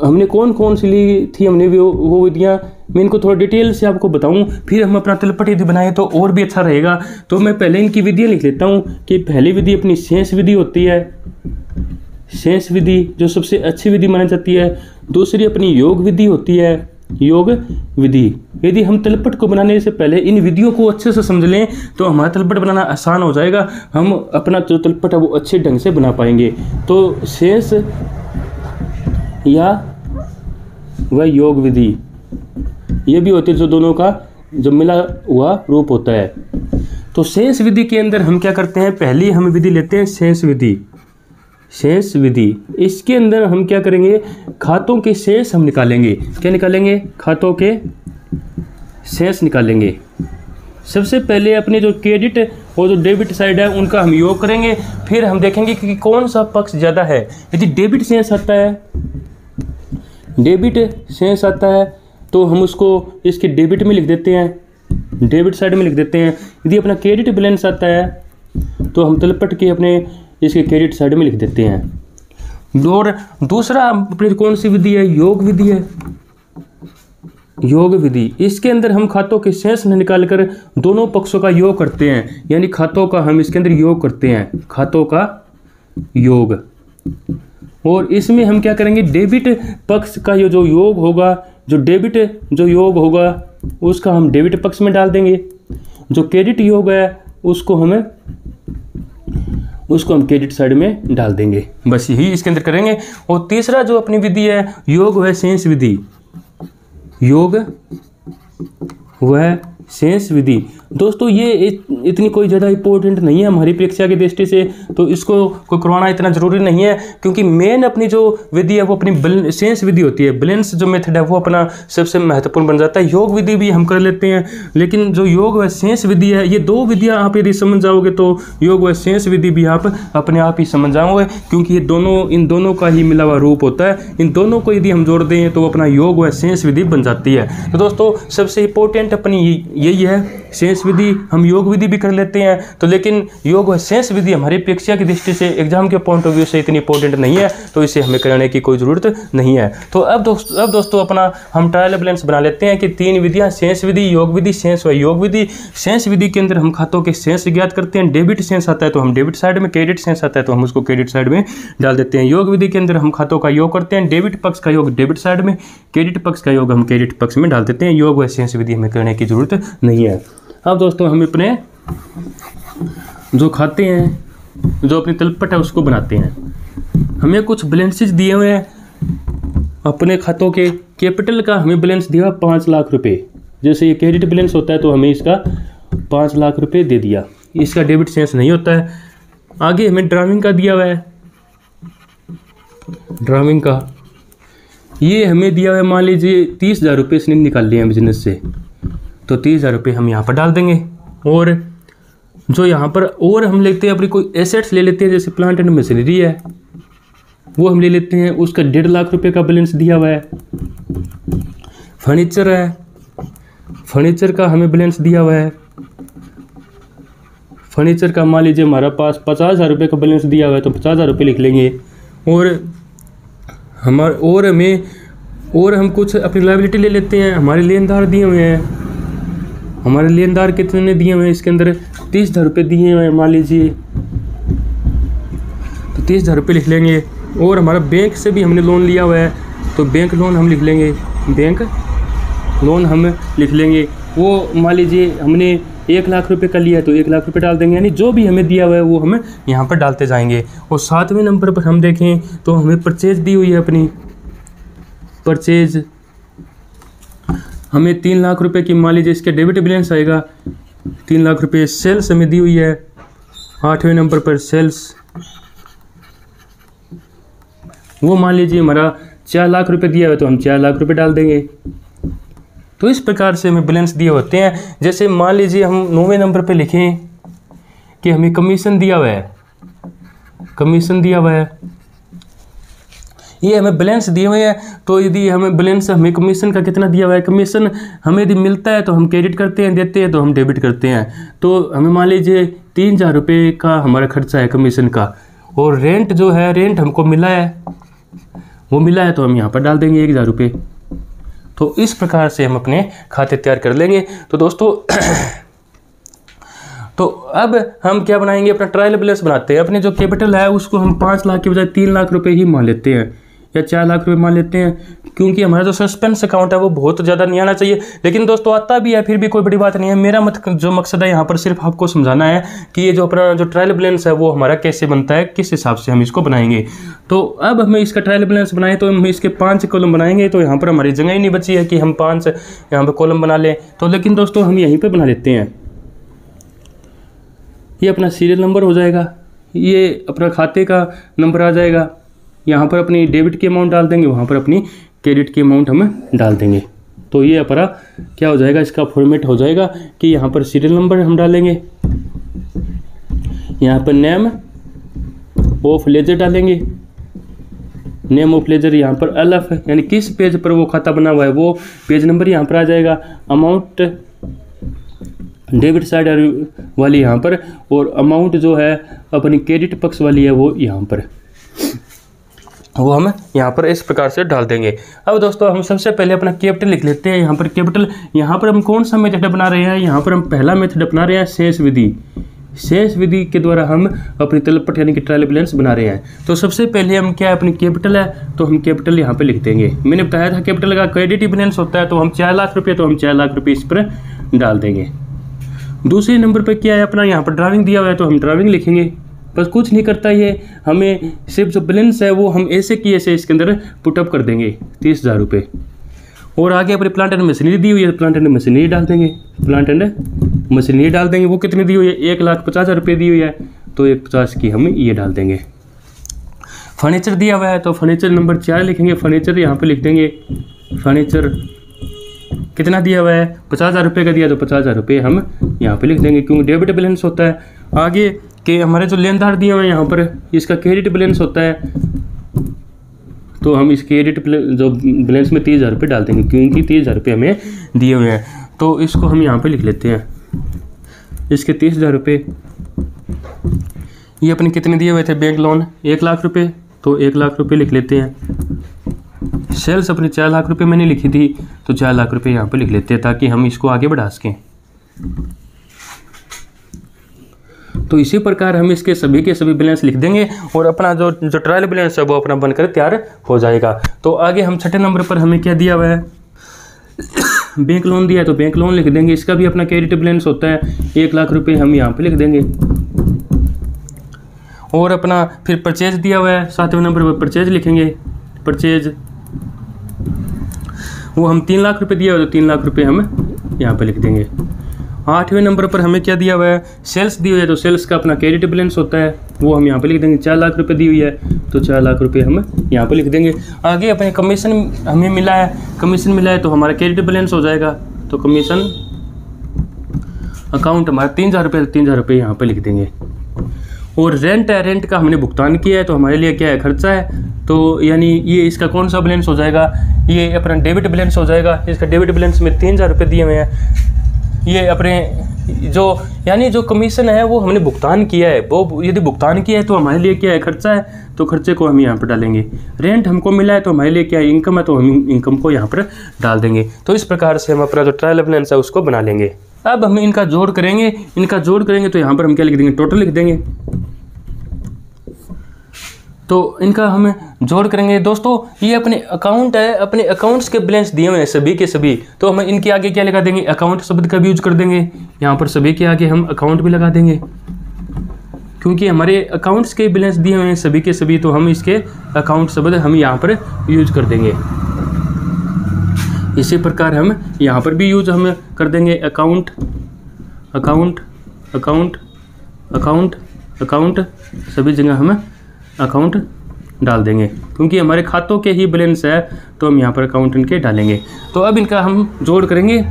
हमने कौन कौन सी ली थी, हमने वो विधियाँ मैं इनको थोड़ा डिटेल से आपको बताऊँ, फिर हम अपना तलपट यदि बनाएं तो और भी अच्छा रहेगा। तो मैं पहले इनकी विधियाँ लिख लेता हूँ कि पहली विधि अपनी शेष विधि होती है, शेष विधि जो सबसे अच्छी विधि मानी जाती है। दूसरी अपनी योग विधि होती है, योग विधि। यदि हम तलपट को बनाने से पहले इन विधियों को अच्छे से समझ लें तो हमारा तलपट बनाना आसान हो जाएगा, हम अपना जो तलपट है वो अच्छे ढंग से बना पाएंगे। तो शेष या वह योग विधि ये भी होती है जो दोनों का जो मिला हुआ रूप होता है। तो शेष विधि के अंदर हम क्या करते हैं, पहली हम विधि लेते हैं शेष विधि। शेष विधि, इसके अंदर हम क्या करेंगे, खातों के शेष हम निकालेंगे। क्या निकालेंगे, खातों के शेष निकालेंगे। सबसे पहले अपने जो क्रेडिट और जो डेबिट साइड है उनका हम योग करेंगे, फिर हम देखेंगे कि कौन सा पक्ष ज़्यादा है। यदि डेबिट शेष आता है, डेबिट शेष आता है तो हम उसको इसके डेबिट में लिख देते हैं, डेबिट साइड में लिख देते हैं। यदि अपना क्रेडिट बैलेंस आता है तो हम तलपट के अपने इसके क्रेडिट साइड में लिख देते हैं। और दूसरा अपनी कौन सी विधि है, योग विधि है। योग विधि, इसके अंदर हम खातों के शेष निकालकर दोनों पक्षों का योग करते हैं, यानी खातों का हम इसके अंदर योग करते हैं, खातों का योग। और इसमें हम क्या करेंगे, डेबिट पक्ष का ये जो योग होगा, जो डेबिट जो योग होगा उसका हम डेबिट पक्ष में डाल देंगे, जो क्रेडिट योग है उसको हम क्रेडिट साइड में डाल देंगे। बस यही इसके अंदर करेंगे। और तीसरा जो अपनी विधि है योग है शेष विधि, योग वह शेष विधि। दोस्तों ये इतनी कोई ज़्यादा इंपॉर्टेंट नहीं है हमारी परीक्षा की दृष्टि से, तो इसको कोई करवाना इतना ज़रूरी नहीं है, क्योंकि मेन अपनी जो विधि है वो अपनी शेष विधि होती है। बैलेंस जो मेथड है वो अपना सबसे महत्वपूर्ण बन जाता है। योग विधि भी हम कर लेते हैं, लेकिन जो योग व शेष विधि है, ये दो विधियाँ आप यदि समझ जाओगे तो योग व शेष विधि भी आप अपने आप ही समझ जाओगे, क्योंकि ये दोनों इन दोनों का ही मिला हुआ रूप होता है। इन दोनों को यदि हम जोड़ दें तो अपना योग व शेष विधि बन जाती है। तो दोस्तों सबसे इंपॉर्टेंट अपनी यही है शेष विधि। हम योग विधि भी कर लेते हैं, तो लेकिन योग व शेष विधि हमारी परीक्षा की दृष्टि से, एग्जाम के पॉइंट ऑफ व्यू से इतनी इंपॉर्टेंट नहीं है, तो इसे हमें करने की कोई ज़रूरत नहीं है। तो अब दोस्तों अपना हम ट्रायल बैलेंस बना लेते हैं कि तीन विधियां, शेष विधि, योग विधि, शेष व योग विधि। शेष विधि के अंदर हम खातों के शेष ज्ञात करते हैं। डेबिट शेष आता है तो हम डेबिट साइड में, क्रेडिट शेष आता है तो हम उसको क्रेडिट साइड में डाल देते हैं। योग विधि के अंदर हम खातों का योग करते हैं, डेबिट पक्ष का योग डेबिट साइड में, क्रेडिट पक्ष का योग हम क्रेडिट पक्ष में डाल देते हैं। योग व शेष विधि हमें करने की जरूरत नहीं है। अब दोस्तों हम अपने जो खाते हैं, जो अपनी तलपट है उसको बनाते हैं। हमें कुछ बैलेंसेज दिए हुए हैं अपने खातों के। कैपिटल का हमें बैलेंस दिया 5 लाख रुपए। जैसे ये क्रेडिट बैलेंस होता है तो हमें इसका 5 लाख रुपए दे दिया, इसका डेबिट शेष नहीं होता है। आगे हमें ड्राइविंग का दिया हुआ है, ड्राइविंग का ये हमें दिया हुआ है, मान लीजिए 30,000 रुपये इसने निकाल लिए हैं बिजनेस से, तो 30,000 रुपये हम यहाँ पर डाल देंगे। और जो यहाँ पर और हम लेते हैं अपनी कोई एसेट्स ले लेते हैं, जैसे प्लांट एंड मशीनरी है वो हम ले लेते हैं, उसका 1.5 लाख रुपए का बैलेंस दिया हुआ है। फर्नीचर है, फर्नीचर का हमें बैलेंस दिया हुआ है। फर्नीचर का मान लीजिए हमारा पास 50,000 रुपये का बैलेंस दिया हुआ है, तो 50,000 रुपये लिख लेंगे। और हम कुछ अपनी लायबिलिटी ले लेते हैं। हमारे लेनदार दिए हुए हैं, हमारे लेनदार कितने दिए हुए हैं, इसके अंदर 30,000 रुपये दिए हुए हैं मान लीजिए, तो 30,000 रुपये लिख लेंगे। और हमारा बैंक से भी हमने लोन लिया हुआ है, तो बैंक लोन हम लिख लेंगे, बैंक लोन हम लिख लेंगे। वो मान लीजिए हमने 1 लाख रुपए का लिया है तो 1 लाख रुपए डाल देंगे, यानी जो भी हमें दिया हुआ है वो हमें यहाँ पर डालते जाएंगे। और 7वें नंबर पर हम देखें तो हमें परचेज दी हुई है अपनी, परचेज हमें 3 लाख रुपए की मान लीजिए इसके डेबिट बैलेंस आएगा 3 लाख रुपए। सेल्स हमें दी हुई है 8वें नंबर पर, सेल्स वो मान लीजिए हमारा 4 लाख रुपए दिया हुआ है तो हम 4 लाख रुपए डाल देंगे। तो इस प्रकार से हमें बैलेंस दिए होते हैं। जैसे मान लीजिए हम 9वें नंबर पे लिखें कि हमें कमीशन दिया हुआ है, कमीशन दिया हुआ है, ये हमें बैलेंस दिए हुए हैं। तो यदि हमें बैलेंस, हमें कमीशन का कितना दिया हुआ है, कमीशन हमें यदि मिलता है तो हम क्रेडिट करते हैं, देते हैं तो हम डेबिट करते हैं। तो हमें मान लीजिए 3,000 रुपये का हमारा खर्चा है कमीशन का, और रेंट जो है, रेंट हमको मिला है, वो मिला है तो हम यहाँ पर डाल देंगे 1,000 रुपये। तो इस प्रकार से हम अपने खाते तैयार कर लेंगे। तो दोस्तों तो अब हम क्या बनाएंगे, अपना ट्रायल बैलेंस बनाते हैं। अपने जो कैपिटल है उसको हम 5 लाख के बजाय 3 लाख रुपए ही मान लेते हैं, या 4 लाख रुपए मान लेते हैं, क्योंकि हमारा जो सस्पेंस अकाउंट है वो बहुत ज़्यादा नहीं आना चाहिए। लेकिन दोस्तों आता भी है, फिर भी कोई बड़ी बात नहीं है। मेरा जो मकसद है यहाँ पर सिर्फ आपको समझाना है कि ये जो अपना जो ट्रायल बैलेंस है वो हमारा कैसे बनता है, किस हिसाब से हम इसको बनाएंगे। तो अब हमें इसका ट्रायल बैलेंस बनाए तो हम इसके 5 कॉलम बनाएंगे। तो यहाँ पर हमारी जगह ही नहीं बची है कि हम 5 यहाँ पर कॉलम बना लें। तो लेकिन दोस्तों हम यहीं पर बना लेते हैं। ये अपना सीरियल नंबर हो जाएगा, ये अपना खाते का नंबर आ जाएगा, यहाँ पर अपनी डेबिट की अमाउंट डाल देंगे, वहाँ पर अपनी क्रेडिट की अमाउंट हम डाल देंगे। तो ये अपना क्या हो जाएगा, इसका फॉर्मेट हो जाएगा कि यहाँ पर सीरियल नंबर हम डालेंगे, यहाँ पर नेम ऑफ लेजर डालेंगे, नेम ऑफ लेजर यहाँ पर LF यानी किस पेज पर वो खाता बना हुआ है वो पेज नंबर यहाँ पर आ जाएगा, अमाउंट डेबिट साइड वाली यहाँ पर, और अमाउंट जो है अपनी क्रेडिट पक्ष वाली है वो यहाँ पर, वो हम यहाँ पर इस प्रकार से डाल देंगे। अब दोस्तों हम सबसे पहले अपना कैपिटल लिख लेते हैं। यहाँ पर कैपिटल, यहाँ पर हम कौन सा मेथड अपना रहे हैं, यहाँ पर हम पहला मेथड अपना रहे हैं शेष विधि। शेष विधि के द्वारा हम अपनी तलपट यानी कि ट्रायल बैलेंस बना रहे हैं। तो सबसे पहले हम क्या है, अपनी कैपिटल है तो हम कैपिटल यहाँ पे लिख देंगे। मैंने बताया था कैपिटल का क्रेडिट बैलेंस होता है, तो हम 4 लाख रुपये, तो हम 4 लाख रुपये इस पर डाल देंगे। दूसरे नंबर पर क्या है, अपना यहाँ पर ड्राइंग दिया हुआ है तो हम ड्राइंग लिखेंगे। बस कुछ नहीं करता ये, हमें सिर्फ जो बैलेंस है वो हम ऐसे की ऐसे इसके अंदर पुटअप कर देंगे 30,000 रुपये। और आगे अपनी प्लांट एंड मशीनरी दी हुई है, प्लांट एंड मशीनरी डाल देंगे, प्लांट एंड मशीनरी डाल देंगे। वो कितनी दी हुई है, 1,50,000 रुपये दी हुई है, तो 1,50,000 की हम ये डाल देंगे। फर्नीचर दिया हुआ है तो फर्नीचर नंबर 4 लिखेंगे, फर्नीचर यहाँ पे लिख देंगे। फर्नीचर कितना दिया हुआ है, 50,000 रुपये का दिया, तो 50,000 रुपये हम यहाँ पे लिख देंगे, क्योंकि डेबिट बैलेंस होता है। आगे के हमारे जो लेनदार दिए हुए हैं यहाँ पर, इसका क्रेडिट बैलेंस होता है, तो हम इस क्रेडिट जो बैलेंस में 30,000 रुपये डाल देंगे, क्योंकि 30,000 रुपये हमें दिए हुए हैं। तो इसको हम यहाँ पे लिख लेते हैं, इसके 30,000 रुपये। ये अपने कितने दिए हुए थे, बैंक लोन 1 लाख रुपये, तो 1 लाख रुपये लिख लेते हैं। सेल्स अपनी 4 लाख रुपये मैंने लिखी थी, तो 4 लाख रुपये यहाँ पे लिख लेते हैं, ताकि हम इसको आगे बढ़ा सकें। तो इसी प्रकार हम इसके सभी के सभी बैलेंस लिख देंगे, और अपना जो ट्रायल बैलेंस है वो अपना बनकर तैयार हो जाएगा। तो आगे हम छठे नंबर पर हमें क्या दिया हुआ है, बैंक लोन दिया है, तो बैंक लोन लिख देंगे। इसका भी अपना क्रेडिट बैलेंस होता है, 1 लाख रुपये हम यहाँ पे लिख देंगे। और अपना फिर परचेज दिया हुआ है, 7वें नंबर पर परचेज लिखेंगे। परचेज वो हम 3 लाख रुपये दिया हुआ है, तो 3 लाख रुपये हम यहाँ पे लिख देंगे। 8वें नंबर पर हमें क्या दिया हुआ है, सेल्स दी हुई है, तो सेल्स का अपना क्रेडिट बैलेंस होता है, वो हम यहाँ पे लिख देंगे। 4 लाख रुपये दी हुई है, तो 4 लाख रुपये हम यहाँ पे लिख देंगे। आगे अपने कमीशन हमें मिला है, कमीशन मिला है तो हमारा क्रेडिट बैलेंस हो जाएगा, तो कमीशन अकाउंट हमारा 3,000 रुपये, 3,000 रुपये यहाँ पे लिख देंगे। और रेंट है, रेंट का हमने भुगतान किया है, तो हमारे लिए क्या है, खर्चा है, तो यानी ये इसका कौन सा बैलेंस हो जाएगा, ये अपना डेबिट बैलेंस हो जाएगा। इसका डेबिट बैलेंस में 3,000 रुपये दिए हुए हैं। ये अपने जो यानी जो कमीशन है वो हमने भुगतान किया है, वो यदि भुगतान किया है तो हमारे लिए क्या है, खर्चा है, तो खर्चे को हम यहाँ पर डालेंगे। रेंट हमको मिला है तो हमारे लिए क्या है, इनकम है, तो हम इनकम को यहाँ पर डाल देंगे। तो इस प्रकार से हम अपना जो ट्रायल बैलेंस है उसको बना लेंगे। अब हम इनका जोड़ करेंगे, इनका जोड़ करेंगे तो यहाँ पर हम क्या लिख देंगे, टोटल लिख देंगे। तो इनका हम जोड़ करेंगे। दोस्तों ये अपने अकाउंट है, अपने अकाउंट्स के बैलेंस दिए हुए हैं सभी के सभी, तो हम इनके आगे क्या लगा देंगे, अकाउंट शब्द का भी यूज कर देंगे। यहाँ पर सभी के आगे हम अकाउंट भी लगा देंगे, क्योंकि हमारे अकाउंट्स के बैलेंस दिए हुए हैं सभी के सभी, तो हम इसके अकाउंट शब्द हम यहाँ पर यूज कर देंगे। इसी प्रकार हम यहाँ पर भी यूज हम कर देंगे, account account account account account, सभी जगह हम अकाउंट डाल देंगे, क्योंकि हमारे खातों के ही बैलेंस है, तो हम यहाँ पर अकाउंट इनके डालेंगे। तो अब इनका हम जोड़ करेंगे।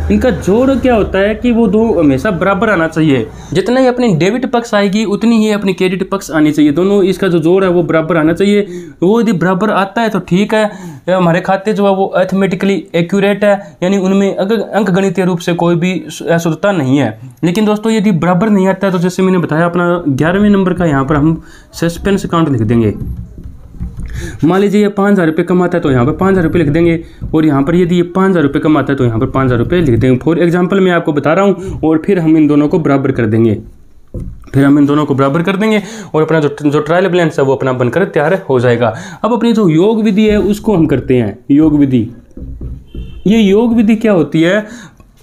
इनका जोड़ क्या होता है कि वो दो हमेशा बराबर आना चाहिए। जितना ही अपनी डेबिट पक्ष आएगी उतनी ही अपनी क्रेडिट पक्ष आनी चाहिए। दोनों इसका जो जोड़ है वो बराबर आना चाहिए। वो यदि बराबर आता है तो ठीक है, हमारे खाते जो है वो अर्थमेटिकली एक्यूरेट है, यानी उनमें अंक गणितीय रूप से कोई भी अशुद्धता नहीं है। लेकिन दोस्तों यदि बराबर नहीं आता है तो जैसे मैंने बताया अपना 11वें नंबर का यहाँ पर हम सस्पेंस अकाउंट लिख देंगे। मान लीजिए ये 5,000 रुपये कमाता है तो यहाँ पर 5,000 रुपये लिख देंगे, और यहाँ पर यदि ये 5,000 रुपये कमाता है तो यहाँ पर 5,000 रुपये लिख देंगे। फॉर एग्जांपल मैं आपको बता रहा हूँ, और फिर हम इन दोनों को बराबर कर देंगे। और अपना जो ट्रायल बैलेंस है वो अपना बनकर तैयार हो जाएगा। अब अपनी जो योग विधि है उसको हम करते हैं। योग विधि, ये योग विधि क्या होती है,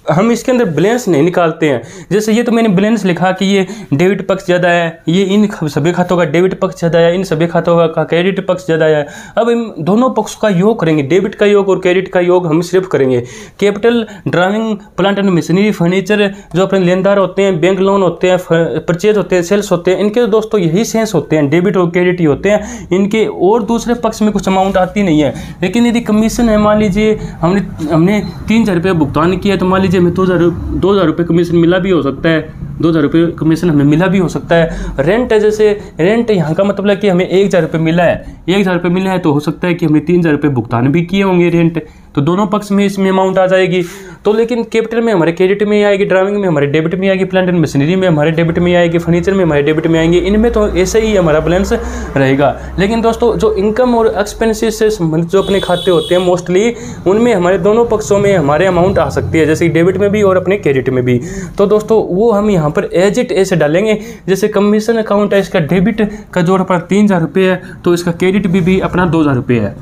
हम इसके अंदर बैलेंस नहीं निकालते हैं। जैसे ये तो मैंने बैलेंस लिखा कि ये डेबिट पक्ष ज़्यादा है, ये इन सभी खातों का डेबिट पक्ष ज़्यादा है, इन सभी खातों का क्रेडिट पक्ष ज़्यादा है। अब इन दोनों पक्ष का योग करेंगे, डेबिट का योग और क्रेडिट का योग हम सिर्फ करेंगे। Capital, driving, plant and machinery, furniture, जो अपने लेनदार होते हैं, बैंक लोन होते हैं, परचेज होते हैं, सेल्स होते हैं, इनके दोस्तों यही सेंस होते हैं, डेबिट और क्रेडिट ही होते हैं इनके। और दूसरे पक्ष में कुछ अमाउंट आती नहीं है। लेकिन यदि कमीशन है, मान लीजिए हमने 3,000 रुपये भुगतान किया, तो मान लीजिए हमें 2,000 रुपये कमीशन मिला भी हो सकता है, 2,000 रुपये कमीशन हमें मिला भी हो सकता है। रेंट है, जैसे रेंट यहाँ का मतलब है कि हमें 1,000 रुपये मिला है, 1,000 रुपये मिला है तो हो सकता है कि हमने 3,000 रुपये भुगतान भी किए होंगे रेंट, तो दोनों पक्ष में इसमें अमाउंट आ जाएगी। तो लेकिन कैपिटल में हमारे क्रेडिट में आएगी, ड्राइविंग में हमारे डेबिट में आएगी, प्लांट एंड मशीनरी में हमारे डेबिट में आएगी, फर्नीचर में हमारे डेबिट में आएंगे, इनमें तो ऐसे ही हमारा बैलेंस रहेगा। लेकिन दोस्तों जो इनकम और एक्सपेंसेस से संबंधित जो अपने खाते होते हैं मोस्टली, उनमें हमारे दोनों पक्षों में हमारे अमाउंट आ सकती है, जैसे डेबिट में भी और अपने क्रेडिट में भी। तो दोस्तों वो हम यहाँ पर एज इट ऐसे डालेंगे। जैसे कमीशन अकाउंट है, इसका डेबिट का जोड़ अपना 3,000 रुपये है, तो इसका क्रेडिट भी अपना 2,000 रुपये है,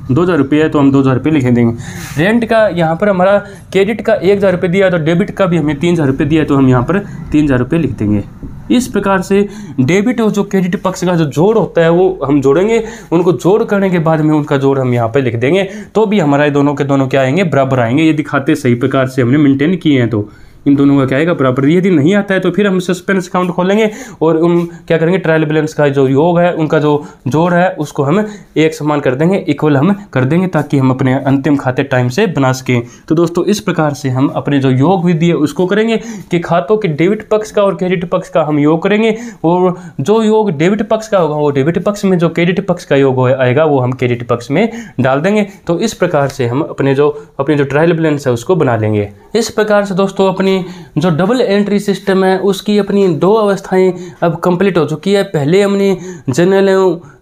2,000 रुपये है तो हम 2,000 रुपये लिख देंगे। रेंट का यहाँ पर हमारा क्रेडिट का 1,000 रुपये दिया है, तो डेबिट का भी हमें 3,000 रुपये दिया है, तो हम यहाँ पर 3,000 रुपये लिख देंगे। इस प्रकार से डेबिट और जो क्रेडिट पक्ष का जो जोड़ होता है वो हम जोड़ेंगे। उनको जोड़ करने के बाद में उनका जोड़ हम यहाँ पे लिख देंगे, तो भी हमारा दोनों के दोनों क्या आएंगे, बराबर आएंगे। यदि खाते सही प्रकार से हमने मेंटेन किए हैं तो इन दोनों का क्या आएगा, बराबर। यदि नहीं आता है तो फिर हम सस्पेंस अकाउंट खोलेंगे और हम क्या करेंगे, ट्रायल बैलेंस का जो योग है, उनका जो जोड़ है, उसको हम एक समान कर देंगे, इक्वल हम कर देंगे, ताकि हम अपने अंतिम खाते टाइम से बना सकें। तो दोस्तों इस प्रकार से हम अपने जो योग विधि है उसको करेंगे कि खातों के डेबिट पक्ष का और क्रेडिट पक्ष का हम योग करेंगे, और जो योग डेबिट पक्ष का होगा वो डेबिट पक्ष में, जो क्रेडिट पक्ष का योग आएगा वो हम क्रेडिट पक्ष में डाल देंगे। तो इस प्रकार से हम अपने जो ट्रायल बैलेंस है उसको बना लेंगे। इस प्रकार से दोस्तों अपनी जो डबल एंट्री सिस्टम है उसकी अपनी 2 अवस्थाएं अब कंप्लीट हो चुकी है। पहले हमने जनरल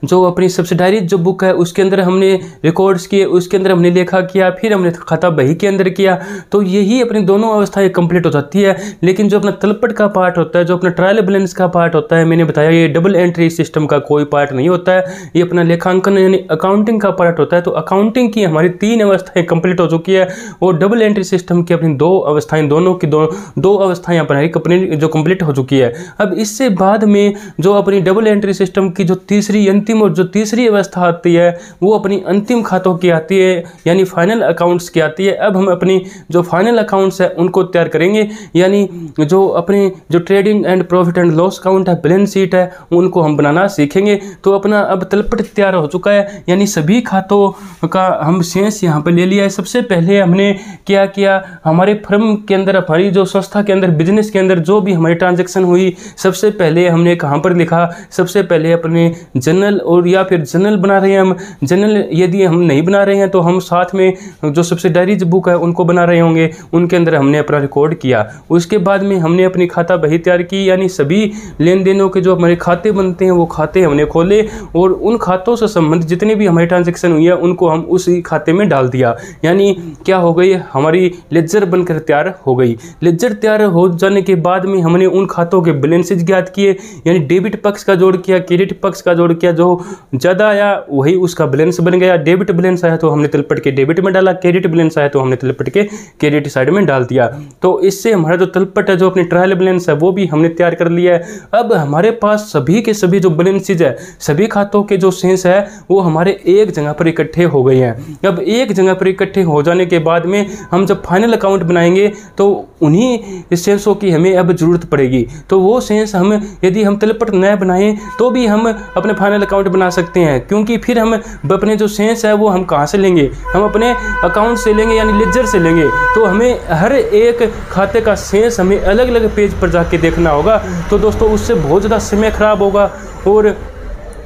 जो अपनी सब्सिडायरी जो बुक है उसके अंदर हमने रिकॉर्ड्स किए, उसके अंदर हमने लेखा किया, फिर हमने खाता बही के अंदर किया, तो यही अपनी दोनों अवस्थाएं कंप्लीट हो जाती है। लेकिन जो अपना तलपट का पार्ट होता है, जो अपना ट्रायल बैलेंस का पार्ट होता है, मैंने बताया ये डबल एंट्री सिस्टम का कोई पार्ट नहीं होता है, ये अपना लेखांकन यानी अकाउंटिंग का पार्ट होता है। तो अकाउंटिंग की हमारी 3 अवस्थाएं कंप्लीट हो चुकी है, और डबल एंट्री सिस्टम की अपनी 2 अवस्थाएं, दोनों की दो अवस्थाएं अपनी जो कंप्लीट हो चुकी है। अब इससे बाद में जो अपनी डबल एंट्री सिस्टम की जो तीसरी अंतिम और जो तीसरी अवस्था आती है वो अपनी अंतिम खातों की आती है, यानी फाइनल अकाउंट्स की आती है। अब हम अपनी जो फाइनल अकाउंट्स है उनको तैयार करेंगे, यानी जो अपने जो trading and profit and loss account है, बैलेंस शीट है, उनको हम बनाना सीखेंगे। तो अपना अब तलपट तैयार हो चुका है, यानी सभी खातों का हम शेष यहाँ पर ले लिया है। सबसे पहले हमने क्या किया, हमारे फर्म के अंदर, हमारी जो संस्था के अंदर, बिजनेस के अंदर जो भी हमारी ट्रांजैक्शन हुई, सबसे पहले हमने कहाँ पर लिखा, सबसे पहले अपने जनरल, और या फिर जनरल बना रहे हैं हम, जनरल यदि हम नहीं बना रहे हैं तो हम साथ में जो सब्सिडायरी बुक है उनको बना रहे होंगे, उनके अंदर हमने अपना रिकॉर्ड किया। उसके बाद में हमने अपनी खाता बही तैयार की, यानी सभी लेन देनों के जो हमारे खाते बनते हैं वो खाते हमने खोले, और उन खातों से संबंधित जितनी भी हमारी ट्रांजैक्शन हुई है उनको हम उसी खाते में डाल दिया। यानी क्या हो गई, हमारी लेजर बनकर तैयार हो गई। लेजर तैयार हो जाने के बाद में हमने उन खातों के बैलेंसेज ज्ञात किए, यानी डेबिट पक्ष का जोड़ किया, क्रेडिट पक्ष का जोड़ किया, जो ज़्यादा आया वही उसका बैलेंस बन गया। डेबिट बैलेंस आया तो हमने तलपट के डेबिट में डाला, क्रेडिट बैलेंस आया तो हमने तलपट के क्रेडिट साइड में डाल दिया। तो इससे हमारा जो तलपट है, जो अपनी ट्रायल बैलेंस है, वो भी हमने तैयार कर लिया है। अब हमारे पास सभी के सभी जो बैलेंसेज है, सभी खातों के जो शेष है वो हमारे एक जगह पर इकट्ठे हो गए हैं। अब एक जगह पर इकट्ठे हो जाने के बाद में हम जब फाइनल अकाउंट बनाएंगे तो उन्हीं शेषों की हमें अब जरूरत पड़ेगी। तो वो शेष हम यदि हम तलपट न बनाएं तो भी हम अपने फाइनल अकाउंट बना सकते हैं, क्योंकि फिर हम अपने जो शेष है वो हम कहाँ से लेंगे, हम अपने अकाउंट से लेंगे, यानी लेजर से लेंगे। तो हमें हर एक खाते का शेष हमें अलग अलग पेज पर जाके देखना होगा। तो दोस्तों उससे बहुत ज़्यादा समय खराब होगा, और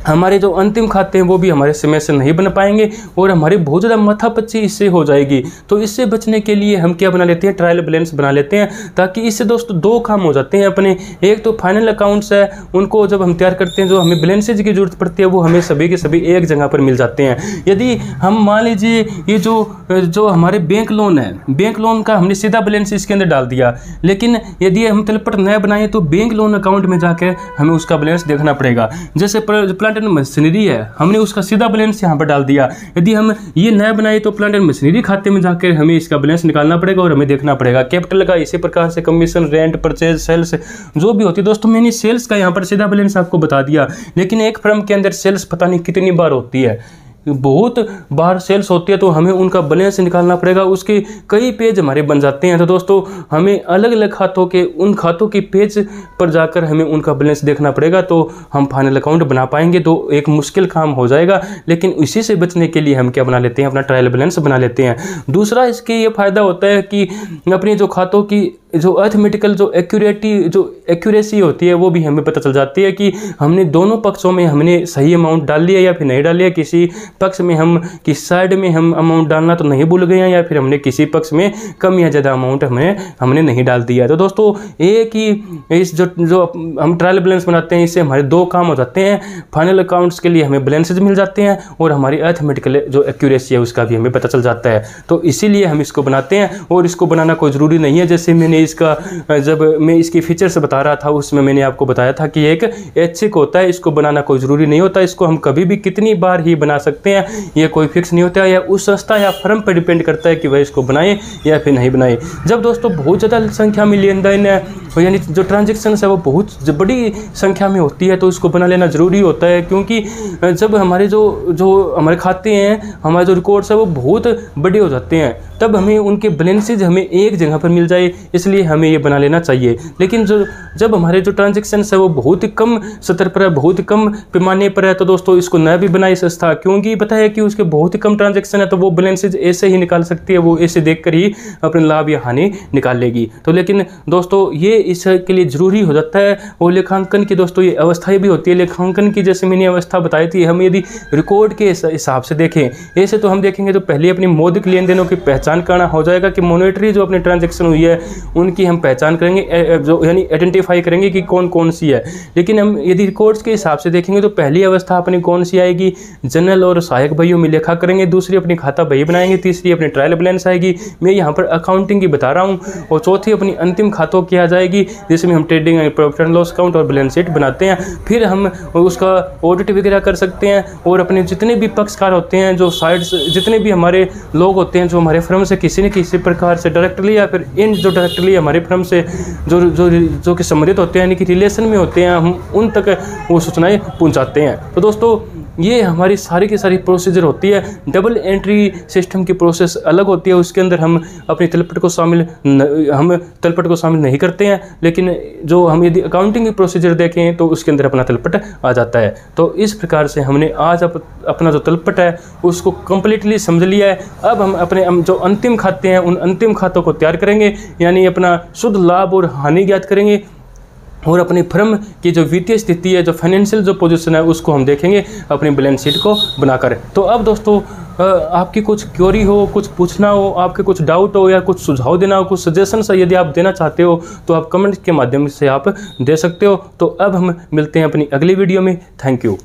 हमारे जो अंतिम खाते हैं वो भी हमारे समय से नहीं बन पाएंगे, और हमारी बहुत ज़्यादा माथापच्ची इससे हो जाएगी। तो इससे बचने के लिए हम क्या बना लेते हैं, ट्रायल बैलेंस बना लेते हैं, ताकि इससे दोस्तों 2 काम हो जाते हैं अपने। एक तो फाइनल अकाउंट्स है, उनको जब हम तैयार करते हैं, जो हमें बैलेंसेज की जरूरत पड़ती है वो हमें सभी के सभी एक जगह पर मिल जाते हैं। यदि हम मान लीजिए ये जो हमारे बैंक लोन है, बैंक लोन का हमने सीधा बैलेंस इसके अंदर डाल दिया, लेकिन यदि हम तलपट न बनाएं तो बैंक लोन अकाउंट में जाकर हमें उसका बैलेंस देखना पड़ेगा। जैसे प्लांट प्लांट एंड मशीनरी है, हमने उसका सीधा बैलेंस यहाँ पर डाल दिया। यदि हम ये नया बनाए तो प्लांट एंड मशीनरी खाते में जाकर हमें इसका बैलेंस निकालना पड़ेगा और हमें देखना पड़ेगा कैपिटल का। इसी प्रकार से कमीशन, रेंट, परचेज, सेल्स जो भी होती है। दोस्तों मैंने सेल्स का यहाँ पर सीधा बैलेंस आपको बता दिया, लेकिन एक फर्म के अंदर सेल्स पता नहीं कितनी बार होती है, बहुत बार सेल्स होती है, तो हमें उनका बैलेंस निकालना पड़ेगा। उसके कई पेज हमारे बन जाते हैं, तो दोस्तों हमें अलग अलग खातों के उन खातों के पेज पर जाकर हमें उनका बैलेंस देखना पड़ेगा, तो हम फाइनल अकाउंट बना पाएंगे। तो एक मुश्किल काम हो जाएगा, लेकिन इसी से बचने के लिए हम क्या बना लेते हैं, अपना ट्रायल बैलेंस बना लेते हैं। दूसरा इसके ये फायदा होता है कि अपनी जो खातों की जो अर्थमेटिकल जो एक्यूरेसी होती है वो भी हमें पता चल जाती है कि हमने दोनों पक्षों में हमने सही अमाउंट डाल लिया या फिर नहीं डाल लिया। किसी पक्ष में हम किस साइड में हम अमाउंट डालना तो नहीं भूल गए हैं, या फिर हमने किसी पक्ष में कम या ज़्यादा अमाउंट हमने नहीं डाल दिया। तो दोस्तों एक ही इस जो हम ट्रायल बैलेंस बनाते हैं, इससे हमारे दो काम हो जाते हैं। फाइनल अकाउंट्स के लिए हमें बैलेंसेज मिल जाते हैं और हमारी अर्थमेटिकल जो एक्यूरेसी है उसका भी हमें पता चल जाता है। तो इसीलिए हम इसको बनाते हैं, और इसको बनाना कोई ज़रूरी नहीं है। जैसे मैंने इसका जब मैं इसकी फीचर्स बता रहा था उसमें मैंने आपको बताया था कि एक ऐच्छिक होता है, इसको बनाना कोई ज़रूरी नहीं होता। इसको हम कभी भी कितनी बार ही बना सकते हैं, ये कोई फिक्स नहीं होता है, या उस संस्था या फर्म पर डिपेंड करता है कि वह इसको बनाए या फिर नहीं बनाए। जब दोस्तों बहुत ज़्यादा संख्या में लेन देन है, यानी जो ट्रांजेक्शन है वो बहुत बड़ी संख्या में होती है, तो इसको बना लेना ज़रूरी होता है। क्योंकि जब हमारे जो हमारे खाते हैं, हमारे जो रिकॉर्ड्स है वो बहुत बड़े हो जाते हैं, तब हमें उनके बैलेंसेज हमें एक जगह पर मिल जाए, इसलिए हमें ये बना लेना चाहिए। लेकिन जब हमारे जो ट्रांजेक्शन्स है वो बहुत ही कम स्तर पर है, बहुत ही कम पैमाने पर है, तो दोस्तों इसको न भी बनाई संस्था, क्योंकि पता है कि उसके बहुत ही कम ट्रांजेक्शन है, तो वो बैलेंसेज ऐसे ही निकाल सकती है, वो ऐसे देखकर ही अपने लाभ या हानि निकाल लेगी। तो लेकिन दोस्तों ये इसके लिए ज़रूरी हो जाता है। और लेखांकन की दोस्तों ये अवस्थाएं भी होती है। लेखांकन की जैसे मैंने अवस्था बताई थी, हम यदि रिकॉर्ड के हिसाब से देखें, ऐसे तो हम देखेंगे तो पहले अपनी मौद्रिक लेन देनों की पहचान करना हो जाएगा कि मॉनेटरी जो अपनी ट्रांजैक्शन हुई है उनकी हम पहचान करेंगे, जो यानी आइडेंटिफाई करेंगे कि कौन कौन सी है। लेकिन हम यदि रिकॉर्ड्स के हिसाब से देखेंगे तो पहली अवस्था अपनी कौन सी आएगी, जनरल और सहायक बहियों में लेखा करेंगे, दूसरी अपनी खाता बही बनाएंगे, तीसरी अपनी ट्रायल बैलेंस आएगी, मैं यहाँ पर अकाउंटिंग की बता रहा हूँ, और चौथी अपनी अंतिम खातों की आ जाएगी, जिसमें हम trading and profit and loss account और बैलेंस शीट बनाते हैं। फिर हम उसका ऑडिट वगैरह कर सकते हैं, और अपने जितने भी पक्षकार होते हैं, जो साइड्स जितने भी हमारे लोग होते हैं जो हमारे फर्म से किसी न किसी प्रकार से डायरेक्टली या फिर डायरेक्टली हमारे फर्म से जो कि संबंधित होते हैं, यानी कि रिलेशन में होते हैं, हम उन तक वो सूचनाएं पहुंचाते हैं। तो दोस्तों ये हमारी सारी की सारी प्रोसीजर होती है। डबल एंट्री सिस्टम की प्रोसेस अलग होती है, उसके अंदर हम अपनी तलपट को शामिल नहीं करते हैं। लेकिन जो हम यदि अकाउंटिंग की प्रोसीजर देखें तो उसके अंदर अपना तलपट आ जाता है। तो इस प्रकार से हमने आज अपना जो तलपट है उसको कम्प्लीटली समझ लिया है। अब हम अपने जो अंतिम खाते हैं उन अंतिम खातों को तैयार करेंगे, यानी अपना शुद्ध लाभ और हानि ज्ञात करेंगे, और अपनी फर्म की जो वित्तीय स्थिति है, जो फाइनेंशियल जो पोजीशन है, उसको हम देखेंगे अपनी बैलेंस शीट को बनाकर। तो अब दोस्तों आपकी कुछ क्वेरी हो, कुछ पूछना हो, आपके कुछ डाउट हो, या कुछ सुझाव देना हो, कुछ सजेशंस यदि आप देना चाहते हो तो आप कमेंट के माध्यम से आप दे सकते हो। तो अब हम मिलते हैं अपनी अगली वीडियो में। Thank you.